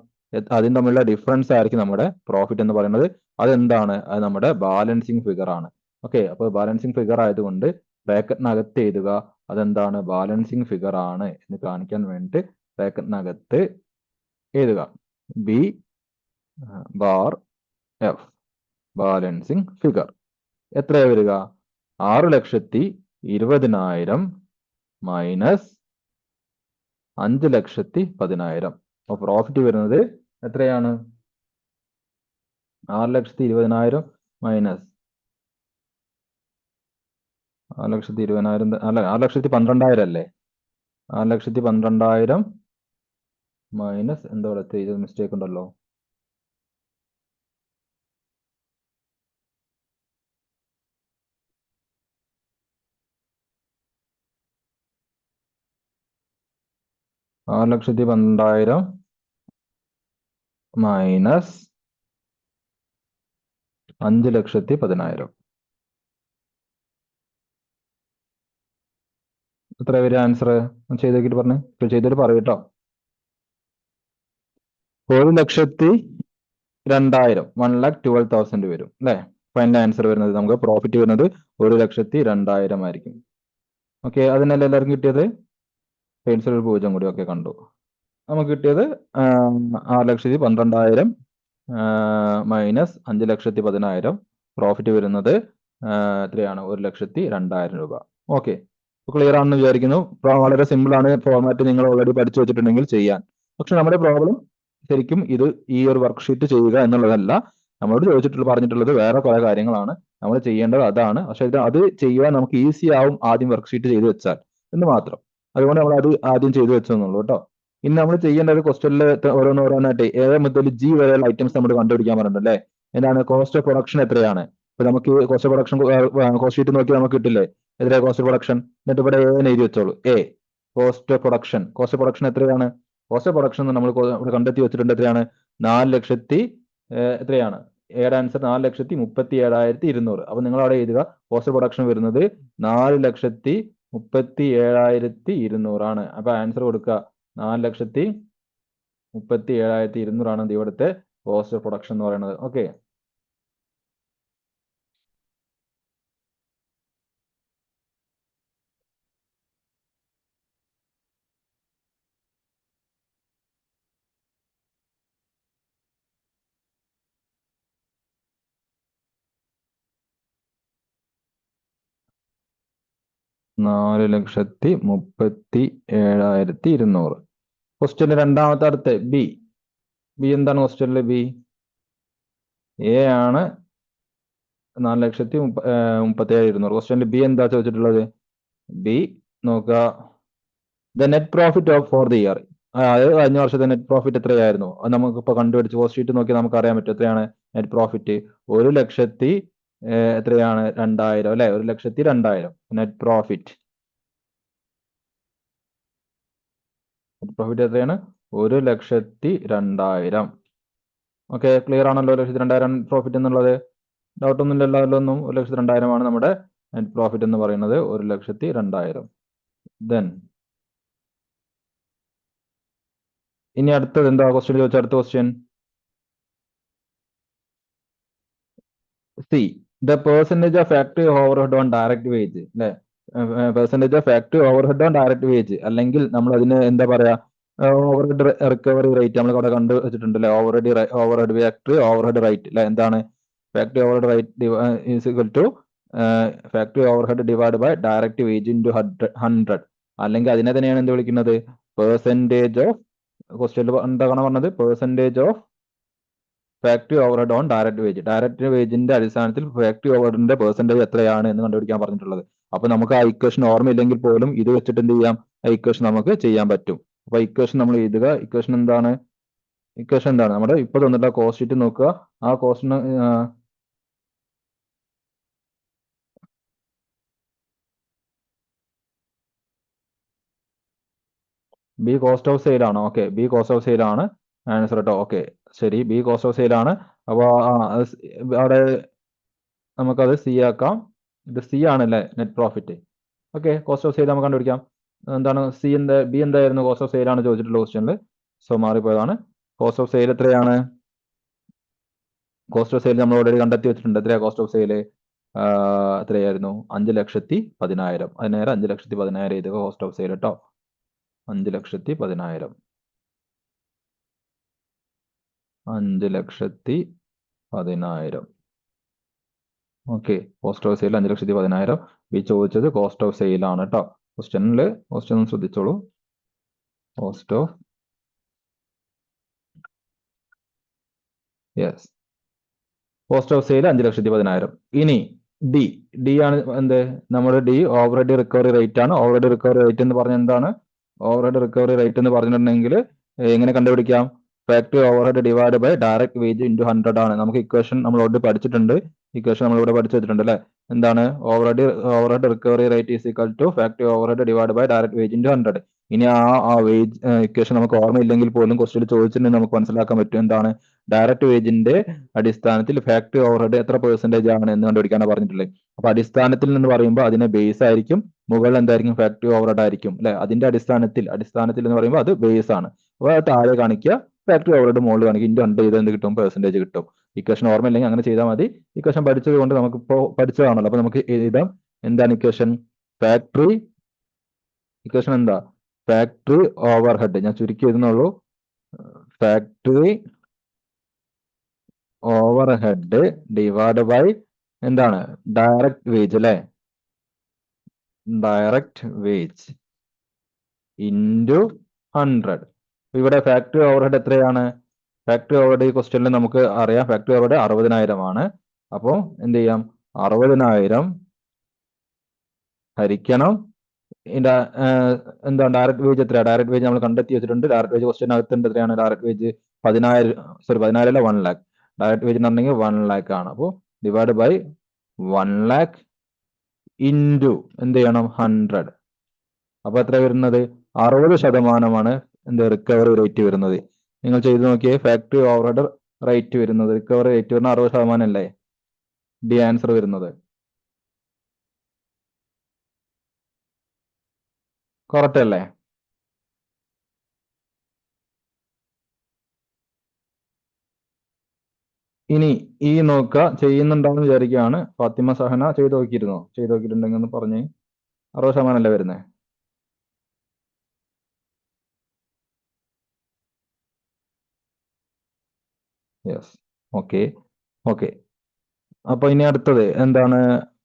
അതിന് തമ്മിലുള്ള ഡിഫറൻസ് ആയിരിക്കും നമ്മുടെ പ്രോഫിറ്റ് എന്ന് പറയുന്നത്. അതെന്താണ്? അത് നമ്മുടെ ബാലൻസിങ് ഫിഗർ ആണ്. ഓക്കെ, അപ്പൊ ബാലൻസിങ് ഫിഗർ ആയതുകൊണ്ട് ബ്രാക്കറ്റിനകത്ത് എഴുതുക. അതെന്താണ്? ബാലൻസിങ് ഫിഗർ ആണ് എന്ന് കാണിക്കാൻ വേണ്ടി ബ്രാക്കറ്റിനകത്ത് എഴുതുക. B bar F, balancing figure. എത്രയാ വരിക? 6,20,000 മൈനസ് 5,10,000. അപ്പൊ പ്രോഫിറ്റ് വരുന്നത് എത്രയാണ്? 6,20,000 മൈനസ് 6,20,000 അല്ല, 6,12,000 അല്ലേ? 6,12,000 മൈനസ് എന്താ ഇവിടെ ചെയ്ത മിസ്റ്റേക്ക് ഉണ്ടല്ലോ. $6,12,000 മൈനസ് 5,10,000. എത്ര വരും ആൻസർ? ചെയ്ത് നോക്കിയിട്ട് പറഞ്ഞേ, ചെയ്തിട്ട് പറയൂട്ടോ. 1,02,000, 1,12,000 വരും അല്ലെ? ഫൈനൽ ആൻസർ വരുന്നത് നമുക്ക് പ്രോഫിറ്റ് വരുന്നത് 1,02,000 ആയിരിക്കും. ഓക്കെ, അതിനല്ല എല്ലാവർക്കും കിട്ടിയത്? സെയിൽസിൽ ഒരു 0 കൂടി ഒക്കെ കണ്ടു. നമുക്ക് കിട്ടിയത് 6,12,000 മൈനസ് 5,10,000. പ്രോഫിറ്റ് വരുന്നത് എത്രയാണ്? 1,02,000 രൂപ. ഓക്കെ, ക്ലിയർ ആണെന്ന് വിചാരിക്കുന്നു. വളരെ സിമ്പിൾ ആണ്, ഫോർമാറ്റ് നിങ്ങൾ ഓൾറെഡി പഠിച്ചു വെച്ചിട്ടുണ്ടെങ്കിൽ ചെയ്യാൻ. പക്ഷെ നമ്മുടെ പ്രോബ്ലം ശരിക്കും ഈ ഒരു വർക്ക്ഷീറ്റ് ചെയ്യുക എന്നുള്ളതല്ല. നമ്മളോട് പറഞ്ഞിട്ടുള്ളത് വേറെ കുറെ കാര്യങ്ങളാണ്. നമ്മൾ ചെയ്യേണ്ടത് അതാണ്. പക്ഷെ അത് ചെയ്യുവാൻ നമുക്ക് ഈസി ആവും ആദ്യം വർക്ക്ഷീറ്റ് ചെയ്ത് വെച്ചാൽ എന്ന് മാത്രം. അതുകൊണ്ട് നമ്മൾ അത് ആദ്യം ചെയ്തു വെച്ചെന്നുള്ളൂ കേട്ടോ. ഇനി നമ്മൾ ചെയ്യേണ്ടത് ക്വസ്റ്റ്യനിൽ ഓരോന്നായിട്ട് എ മുതൽ ജി വരെയുള്ള ഐറ്റംസ് നമ്മൾ കണ്ടുപിടിക്കാൻ പറഞ്ഞിട്ടുണ്ട് അല്ലേ? എന്താണ്? കോസ്റ്റ് ഓഫ് പ്രൊഡക്ഷൻ എത്രയാണ്? ഇപ്പൊ നമുക്ക് cost of production cost sheet നോക്കി നമുക്ക് കിട്ടില്ലേ എത്രയാണ് കോസ്റ്റ് ഓഫ് പ്രൊഡക്ഷൻ? എന്നിട്ട് ഇവിടെ എ എഴുതി വെച്ചോളൂ. A cost of production. Cost of production എത്രയാണ്? കോസ്റ്റ് ഓഫ് പ്രൊഡക്ഷൻ നമ്മൾ ഇവിടെ കണ്ടെത്തി വെച്ചിട്ടുണ്ട്. എത്രയാണ്? 4,00,000 എത്രയാണ്? എയുടെ ആൻസർ 4,37,200. അപ്പൊ നിങ്ങൾ അവിടെ എഴുതുക കോസ്റ്റ് ഓഫ് പ്രൊഡക്ഷൻ വരുന്നത് 4,37,200 ആണ്. അപ്പൊ ആൻസർ കൊടുക്കുക 4,37,200 ആണ് ഇവിടുത്തെ കോസ്റ്റ് ഓഫ് പ്രൊഡക്ഷൻ എന്ന് പറയുന്നത്. ഓക്കെ, $4,37,200. ക്വസ്റ്റ്യന്റെ രണ്ടാമത്തെ അടുത്ത് ബി. എന്താണ് ക്വസ്റ്റ്യനിലെ ബി? എ ആണ് 4,37,200. ക്വസ്റ്റ്യനിൽ ബി എന്താ ചോദിച്ചിട്ടുള്ളത്? ബി നോക്കുക, the net profit of for the year. അതായത് കഴിഞ്ഞ വർഷത്തെ നെറ്റ് പ്രോഫിറ്റ് എത്രയായിരുന്നു? അത് നമുക്കിപ്പോൾ കണ്ടുപിടിച്ച് കോസ്റ്റ് ഷീറ്റ് നോക്കി നമുക്ക് അറിയാൻ പറ്റും. എത്രയാണ് നെറ്റ് പ്രോഫിറ്റ്? 1,00,000 എത്രയാണ്? 2,000 അല്ലെ? 1,02,000 നെറ്റ് പ്രോഫിറ്റ്. നെറ്റ് പ്രോഫിറ്റ് എത്രയാണ്? 1,02,000. ഓക്കെ, ക്ലിയർ ആണല്ലോ? 1,02,000 പ്രോഫിറ്റ് എന്നുള്ളത് ഡൗട്ട് ഒന്നും ഇല്ലല്ലോ ഒന്നും. 1,02,000 ആണ് നമ്മുടെ നെറ്റ് പ്രോഫിറ്റ് എന്ന് പറയുന്നത്. 1,02,000. ദെൻ ഇനി അടുത്തത് എന്താ ക്വസ്റ്റ്യൻ ചോദിച്ചാൽ? അടുത്ത question C, the percentage of factory overhead on direct wage അല്ലെ? Percentage of factory overhead on direct wage, അല്ലെങ്കിൽ നമ്മൾ അതിന് എന്താ പറയാ, ഓവർഹെഡ് റിക്കവറി റേറ്റ് നമ്മൾ അവിടെ കണ്ടു വെച്ചിട്ടുണ്ട് അല്ലെ? ഓവർഹെഡ് ഫാക്ടറി ഓവർഹെഡ് റേറ്റ് അല്ലെ? എന്താണ് factory overhead rate is equal to factory overhead divide by direct wage into 100, അല്ലെങ്കിൽ അതിനെ തന്നെയാണ് എന്ത് വിളിക്കുന്നത്? പെർസെന്റേജ് ഓഫ്, ക്വസ്റ്റ്യനിൽ എന്താണ് പറഞ്ഞത്? Percentage of factory overhead on direct wage. Direct വേജിന്റെ അടിസ്ഥാനത്തിൽ ഫാക്ടറി ഓവർഹെഡിന്റെ പെർസെന്റേജ് എത്രയാണ് എന്ന് കണ്ടുപിടിക്കാൻ പറഞ്ഞിട്ടുള്ളത്. അപ്പൊ നമുക്ക് ആ ഇക്വേഷൻ ഓർമ്മയില്ലെങ്കിൽ പോലും ഇത് വെച്ചിട്ട് എന്ത് ചെയ്യാം? ആ ഇക്വേഷൻ നമുക്ക് ചെയ്യാൻ പറ്റും. അപ്പൊ ഇക്വേഷൻ നമ്മൾ എഴുതുക. ഇക്വേഷൻ എന്താണ്? ഇക്വേഷൻ എന്താണ്? നമ്മുടെ ഇപ്പൊ തന്നിട്ടുള്ള കോസ്റ്റ് ഷീറ്റ് നോക്കുക. ആ കോസ്റ്റിന് ബി കോസ്റ്റ് ഓഫ് സെയിൽ ആണ്. Okay, B cost of sale ആണ് ആൻസർ കേട്ടോ. ഓക്കെ, ശരി, ബി കോസ്റ്റ് ഓഫ് സെയിൽ ആണ്. അപ്പൊ അവിടെ നമുക്കത് സി ആക്കാം. ഇത് സി ആണല്ലേ net profit. Okay, cost of sale നമുക്ക് കണ്ടുപിടിക്കാം. എന്താണ് സി? ബി എന്തായിരുന്നു? കോസ്റ്റ് ഓഫ് സെയിൽ ആണ് ചോദിച്ചിട്ടുള്ള ക്വസ്റ്റ്യനിൽ. സോ മാറിപ്പോയതാണ്. കോസ്റ്റ് ഓഫ് സെയിൽ എത്രയാണ്? കോസ്റ്റ് ഓഫ് സെയിൽ നമ്മൾ ഓൾറെഡി കണ്ടെത്തി വെച്ചിട്ടുണ്ട്. എത്രയാ കോസ്റ്റ് ഓഫ് സെയിൽ? എത്രയായിരുന്നു? 5,10,000. അതിനേരം 5,10,000 ഇത് കോസ്റ്റ് ഓഫ് സെയിൽ കേട്ടോ. 5,10,000. 5,10,000. Okay, cost of sale 5,10,000. ഈ ചോദിച്ചത് കോസ്റ്റ് ഓഫ് സെയിൽ ആണ് കേട്ടോ. ക്വസ്റ്റ്യൻ ശ്രദ്ധിച്ചോളൂ. Cost of, yes, cost of sale 5,10,000. ഇനി ഡി, ഡി ആണ് എന്ത്? നമ്മുടെ ഡി ഓവർഹെഡ് റിക്കവറി റേറ്റ് ആണ്. ഓവർഹെഡ് റിക്കവറി റേറ്റ് എന്ന് പറഞ്ഞാൽ എന്താണ്? ഓവർഹെഡ് റിക്കവറി റേറ്റ് എന്ന് പറഞ്ഞിട്ടുണ്ടെങ്കിൽ എങ്ങനെ കണ്ടുപിടിക്കാം? Factory overhead divide by direct wage into 100 ആണ്. നമുക്ക് ഇക്വേഷൻ നമ്മൾ ഓൾറെഡി പഠിച്ചിട്ടുണ്ട്. ഇക്വേഷൻ നമ്മൾ ഇവിടെ പഠിച്ചു വെച്ചിട്ടുണ്ട് അല്ലെ? എന്താണ്? Overhead recovery rate is equal to factory overhead divide by direct wage into 100. ഇനി ആ വേജ് ഇക്വേഷൻ നമുക്ക് ഓർമ്മയില്ലെങ്കിൽ പോലും ക്വസ്റ്റ്യൻ ചോദിച്ചിട്ടുണ്ടെങ്കിൽ നമുക്ക് മനസ്സിലാക്കാൻ പറ്റും. എന്താണ്? ഡയറക്റ്റ് വേജിന്റെ അടിസ്ഥാനത്തിൽ ഫാക്ടറി ഓവർഹെഡ് എത്ര പെർസെന്റേജ് ആണ് എന്ന് കണ്ടുപിടിക്കാനാണ് പറഞ്ഞിട്ടുള്ളത്. അപ്പൊ അടിസ്ഥാനത്തിൽ എന്ന് പറയുമ്പോൾ അതിന് ബേസ് ആയിരിക്കും, മുകളിൽ എന്തായിരിക്കും? ഫാക്ടറി ഓവർഹെഡ് ആയിരിക്കും അല്ലെ? അതിന്റെ അടിസ്ഥാനത്തിൽ എന്ന് പറയുമ്പോൾ അത് ബേസ് ആണ്. അപ്പൊ അത് താഴെ കാണിക്കുക, ഫാക്ടറി ഓവർഹെഡ് മുകളിൽ കാണിക്കുക. ഇൻറ്റു 100 ചെയ്ത് എന്ത് കിട്ടും? പെർസെന്റേജ് കിട്ടും. ഇക്വേഷൻ ഓർമ്മയില്ലെങ്കിൽ അങ്ങനെ ചെയ്താൽ മതി. ഇക്വേഷൻ പഠിച്ചത് കൊണ്ട് നമുക്കിപ്പോ പഠിച്ചതാണല്ലോ. അപ്പൊ നമുക്ക് എഴുതാം. എന്താണ് ഇക്വേഷൻ? ഫാക്ടറി ഇക്വേഷൻ എന്താ? ഫാക്ടറി ഓവർഹെഡ്, ഞാൻ ചുരുക്കി എഴുതുന്നുള്ളൂ. ഫാക്ടറി ഓവർഹെഡ് ഡിവൈഡ് ബൈ എന്താണ്? ഡയറക്റ്റ് വേജ് അല്ലെ? Direct wage into 100. ഇവിടെ ഫാക്ടറി ഓവർഹെഡ് എത്രയാണ്? ഫാക്ടറി ഓവർഹെഡ് ഈ ക്വസ്റ്റ്യനിൽ നമുക്ക് അറിയാം. ഫാക്ടറി ഓവർഹെഡ് 60,000 ആണ്. അപ്പോ എന്ത് ചെയ്യാം? 60,000 ഹരിക്കണം എന്താണ് ഡയറക്റ്റ് വേജ് എത്രയാ? ഡയറക്റ്റ് വേജ് നമ്മൾ കണ്ടെത്തി വെച്ചിട്ടുണ്ട്. ഡയറക്റ്റ് വേജ് ക്വസ്റ്റ്യനകത്തുണ്ട്. എത്രയാണ് ഡയറക്റ്റ് വേജ്? 14,000, സോറി 14 അല്ല, 1 lakh. ഡയറക്റ്റ് വേജ് എന്ന് പറഞ്ഞെങ്കിൽ 1 lakh ആണ്. അപ്പോൾ ഡിവൈഡ് ബൈ 1 lakh ഇൻറ്റു എന്ത് ചെയ്യണം? 100. അപ്പൊ എത്ര വരുന്നത്? 60% എന്ത് റിക്കവറി റേറ്റ് വരുന്നത്. നിങ്ങൾ ചെയ്ത് നോക്കിയേ. ഫാക്ടറി ഓവർഹെഡ് റേറ്റ് വരുന്നത്, റിക്കവറി റേറ്റ് വരുന്നത് 60% അല്ലേ? ഡി ആൻസർ വരുന്നത്. കറക്റ്റ് അല്ലേ? ഇനി ഈ നോക്കുക, ചെയ്യുന്നുണ്ടാവും വിചാരിക്കുകയാണ്. ഫാത്തിമ സഹന ചെയ്ത് നോക്കിയിരുന്നോ? ചെയ്ത് നോക്കിയിട്ടുണ്ടെങ്കിൽ ഒന്ന് പറഞ്ഞേ. 60% അല്ലേ വരുന്നത്? Yes, okay okay. അപ്പൊ ഇനി അടുത്തത് എന്താണ്?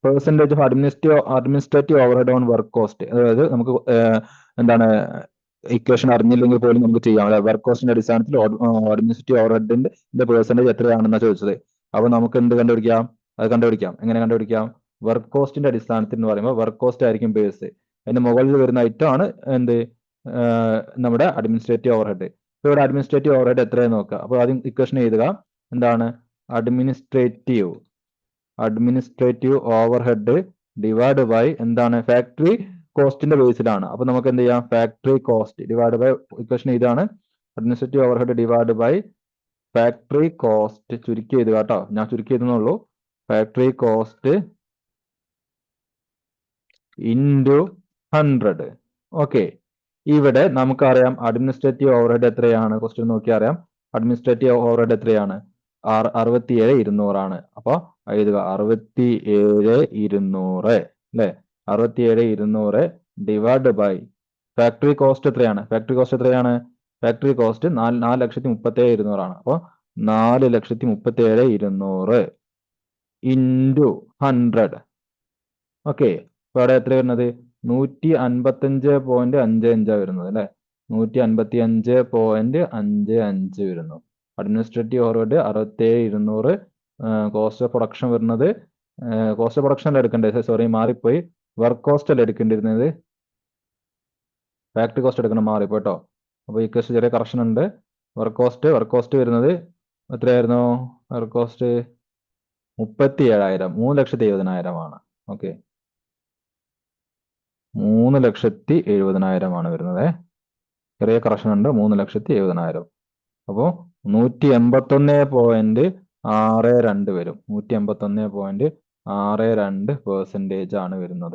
Percentage of administrative overhead on work cost. അതായത് നമുക്ക് എന്താണ് ഇക്വേഷൻ അറിഞ്ഞില്ലെങ്കിൽ പോലും നമുക്ക് ചെയ്യാം. അതായത് വർക്ക് കോസ്റ്റിന്റെ അടിസ്ഥാനത്തിൽ അഡ്മിനിസ്ട്രേറ്റീവ് ഓവർഹെഡിന്റെ പെർസെന്റേജ് എത്രയാണെന്നാണ് ചോദിച്ചത്. അപ്പൊ നമുക്ക് എന്ത് കണ്ടുപിടിക്കാം? അത് കണ്ടുപിടിക്കാം. എങ്ങനെ കണ്ടുപിടിക്കാം? വർക്ക് കോസ്റ്റിന്റെ അടിസ്ഥാനത്തിൽ എന്ന് പറയുമ്പോൾ വർക്ക് കോസ്റ്റ് ആയിരിക്കും ബേസ്. അതിന്റെ മുകളിൽ വരുന്ന ഐറ്റം ആണ് എന്ത് നമ്മുടെ അഡ്മിനിസ്ട്രേറ്റീവ് ഓവർഹെഡ്. ഇപ്പൊ ഇവിടെ അഡ്മിനിസ്ട്രേറ്റീവ് ഓവർഹെഡ് എത്രയെന്ന് നോക്കുക. അപ്പോൾ ആദ്യം ഇക്വേഷൻ എഴുതുക. എന്താണ് അഡ്മിനിസ്ട്രേറ്റീവ് ഓവർഹെഡ് ഡിവൈഡ് ബൈ എന്താണ് ഫാക്ടറി കോസ്റ്റിന്റെ ബേസിലാണ്. അപ്പൊ നമുക്ക് എന്ത് ചെയ്യാം? Factory cost divide by equation ഇതാണ് administrative overhead divide by factory cost. ചുരുക്കി എഴുതുക കേട്ടോ, ഞാൻ ചുരുക്കി എഴുതുന്നുള്ളൂ. Factory cost into 100. ഓക്കെ, ഇവിടെ നമുക്കറിയാം അഡ്മിനിസ്ട്രേറ്റീവ് ഓവർഹെഡ് എത്രയാണ്? ക്വസ്റ്റ്യൻ നോക്കി അറിയാം. അഡ്മിനിസ്ട്രേറ്റീവ് ഓവർഹെഡ് എത്രയാണ്? 67,200 അപ്പൊ എഴുതുക 67,200 അല്ലെ. 67,200 ഡിവൈഡ് ബൈ ഫാക്ടറി കോസ്റ്റ് എത്രയാണ്? ഫാക്ടറി കോസ്റ്റ് 4,37,200 അപ്പൊ 4,37,200 ഇൻറ്റു 100. ഓക്കെ, അപ്പൊ അവിടെ എത്ര വരുന്നത്? 155.55 വരുന്നത് അല്ലെ. 155.55 വരുന്നു. Administrative overhead 67,200. Cost of production വരുന്നത് കോസ്റ്റ് ഓഫ് പ്രൊഡക്ഷൻ അല്ല എടുക്കേണ്ടത്, സോറി മാറിപ്പോയി. വർക്ക് കോസ്റ്റ് അല്ല എടുക്കേണ്ടിരുന്നത്, ഫാക്ടറി കോസ്റ്റ് എടുക്കണം, മാറിപ്പോ കേട്ടോ. അപ്പൊ ഈ കേസ് ചെറിയ കറക്ഷൻ ഉണ്ട്. വർക്ക് കോസ്റ്റ് വരുന്നത് എത്രയായിരുന്നു? വർക്ക് കോസ്റ്റ് 37,000, 3,70,000 ആണ്. ഓക്കെ, 3,70,000 ആണ് വരുന്നത്. ചെറിയ കറക്ഷൻ ഉണ്ട്, 3,70,000. അപ്പോ 181.62 വരും. 181.62% ആണ് വരുന്നത്.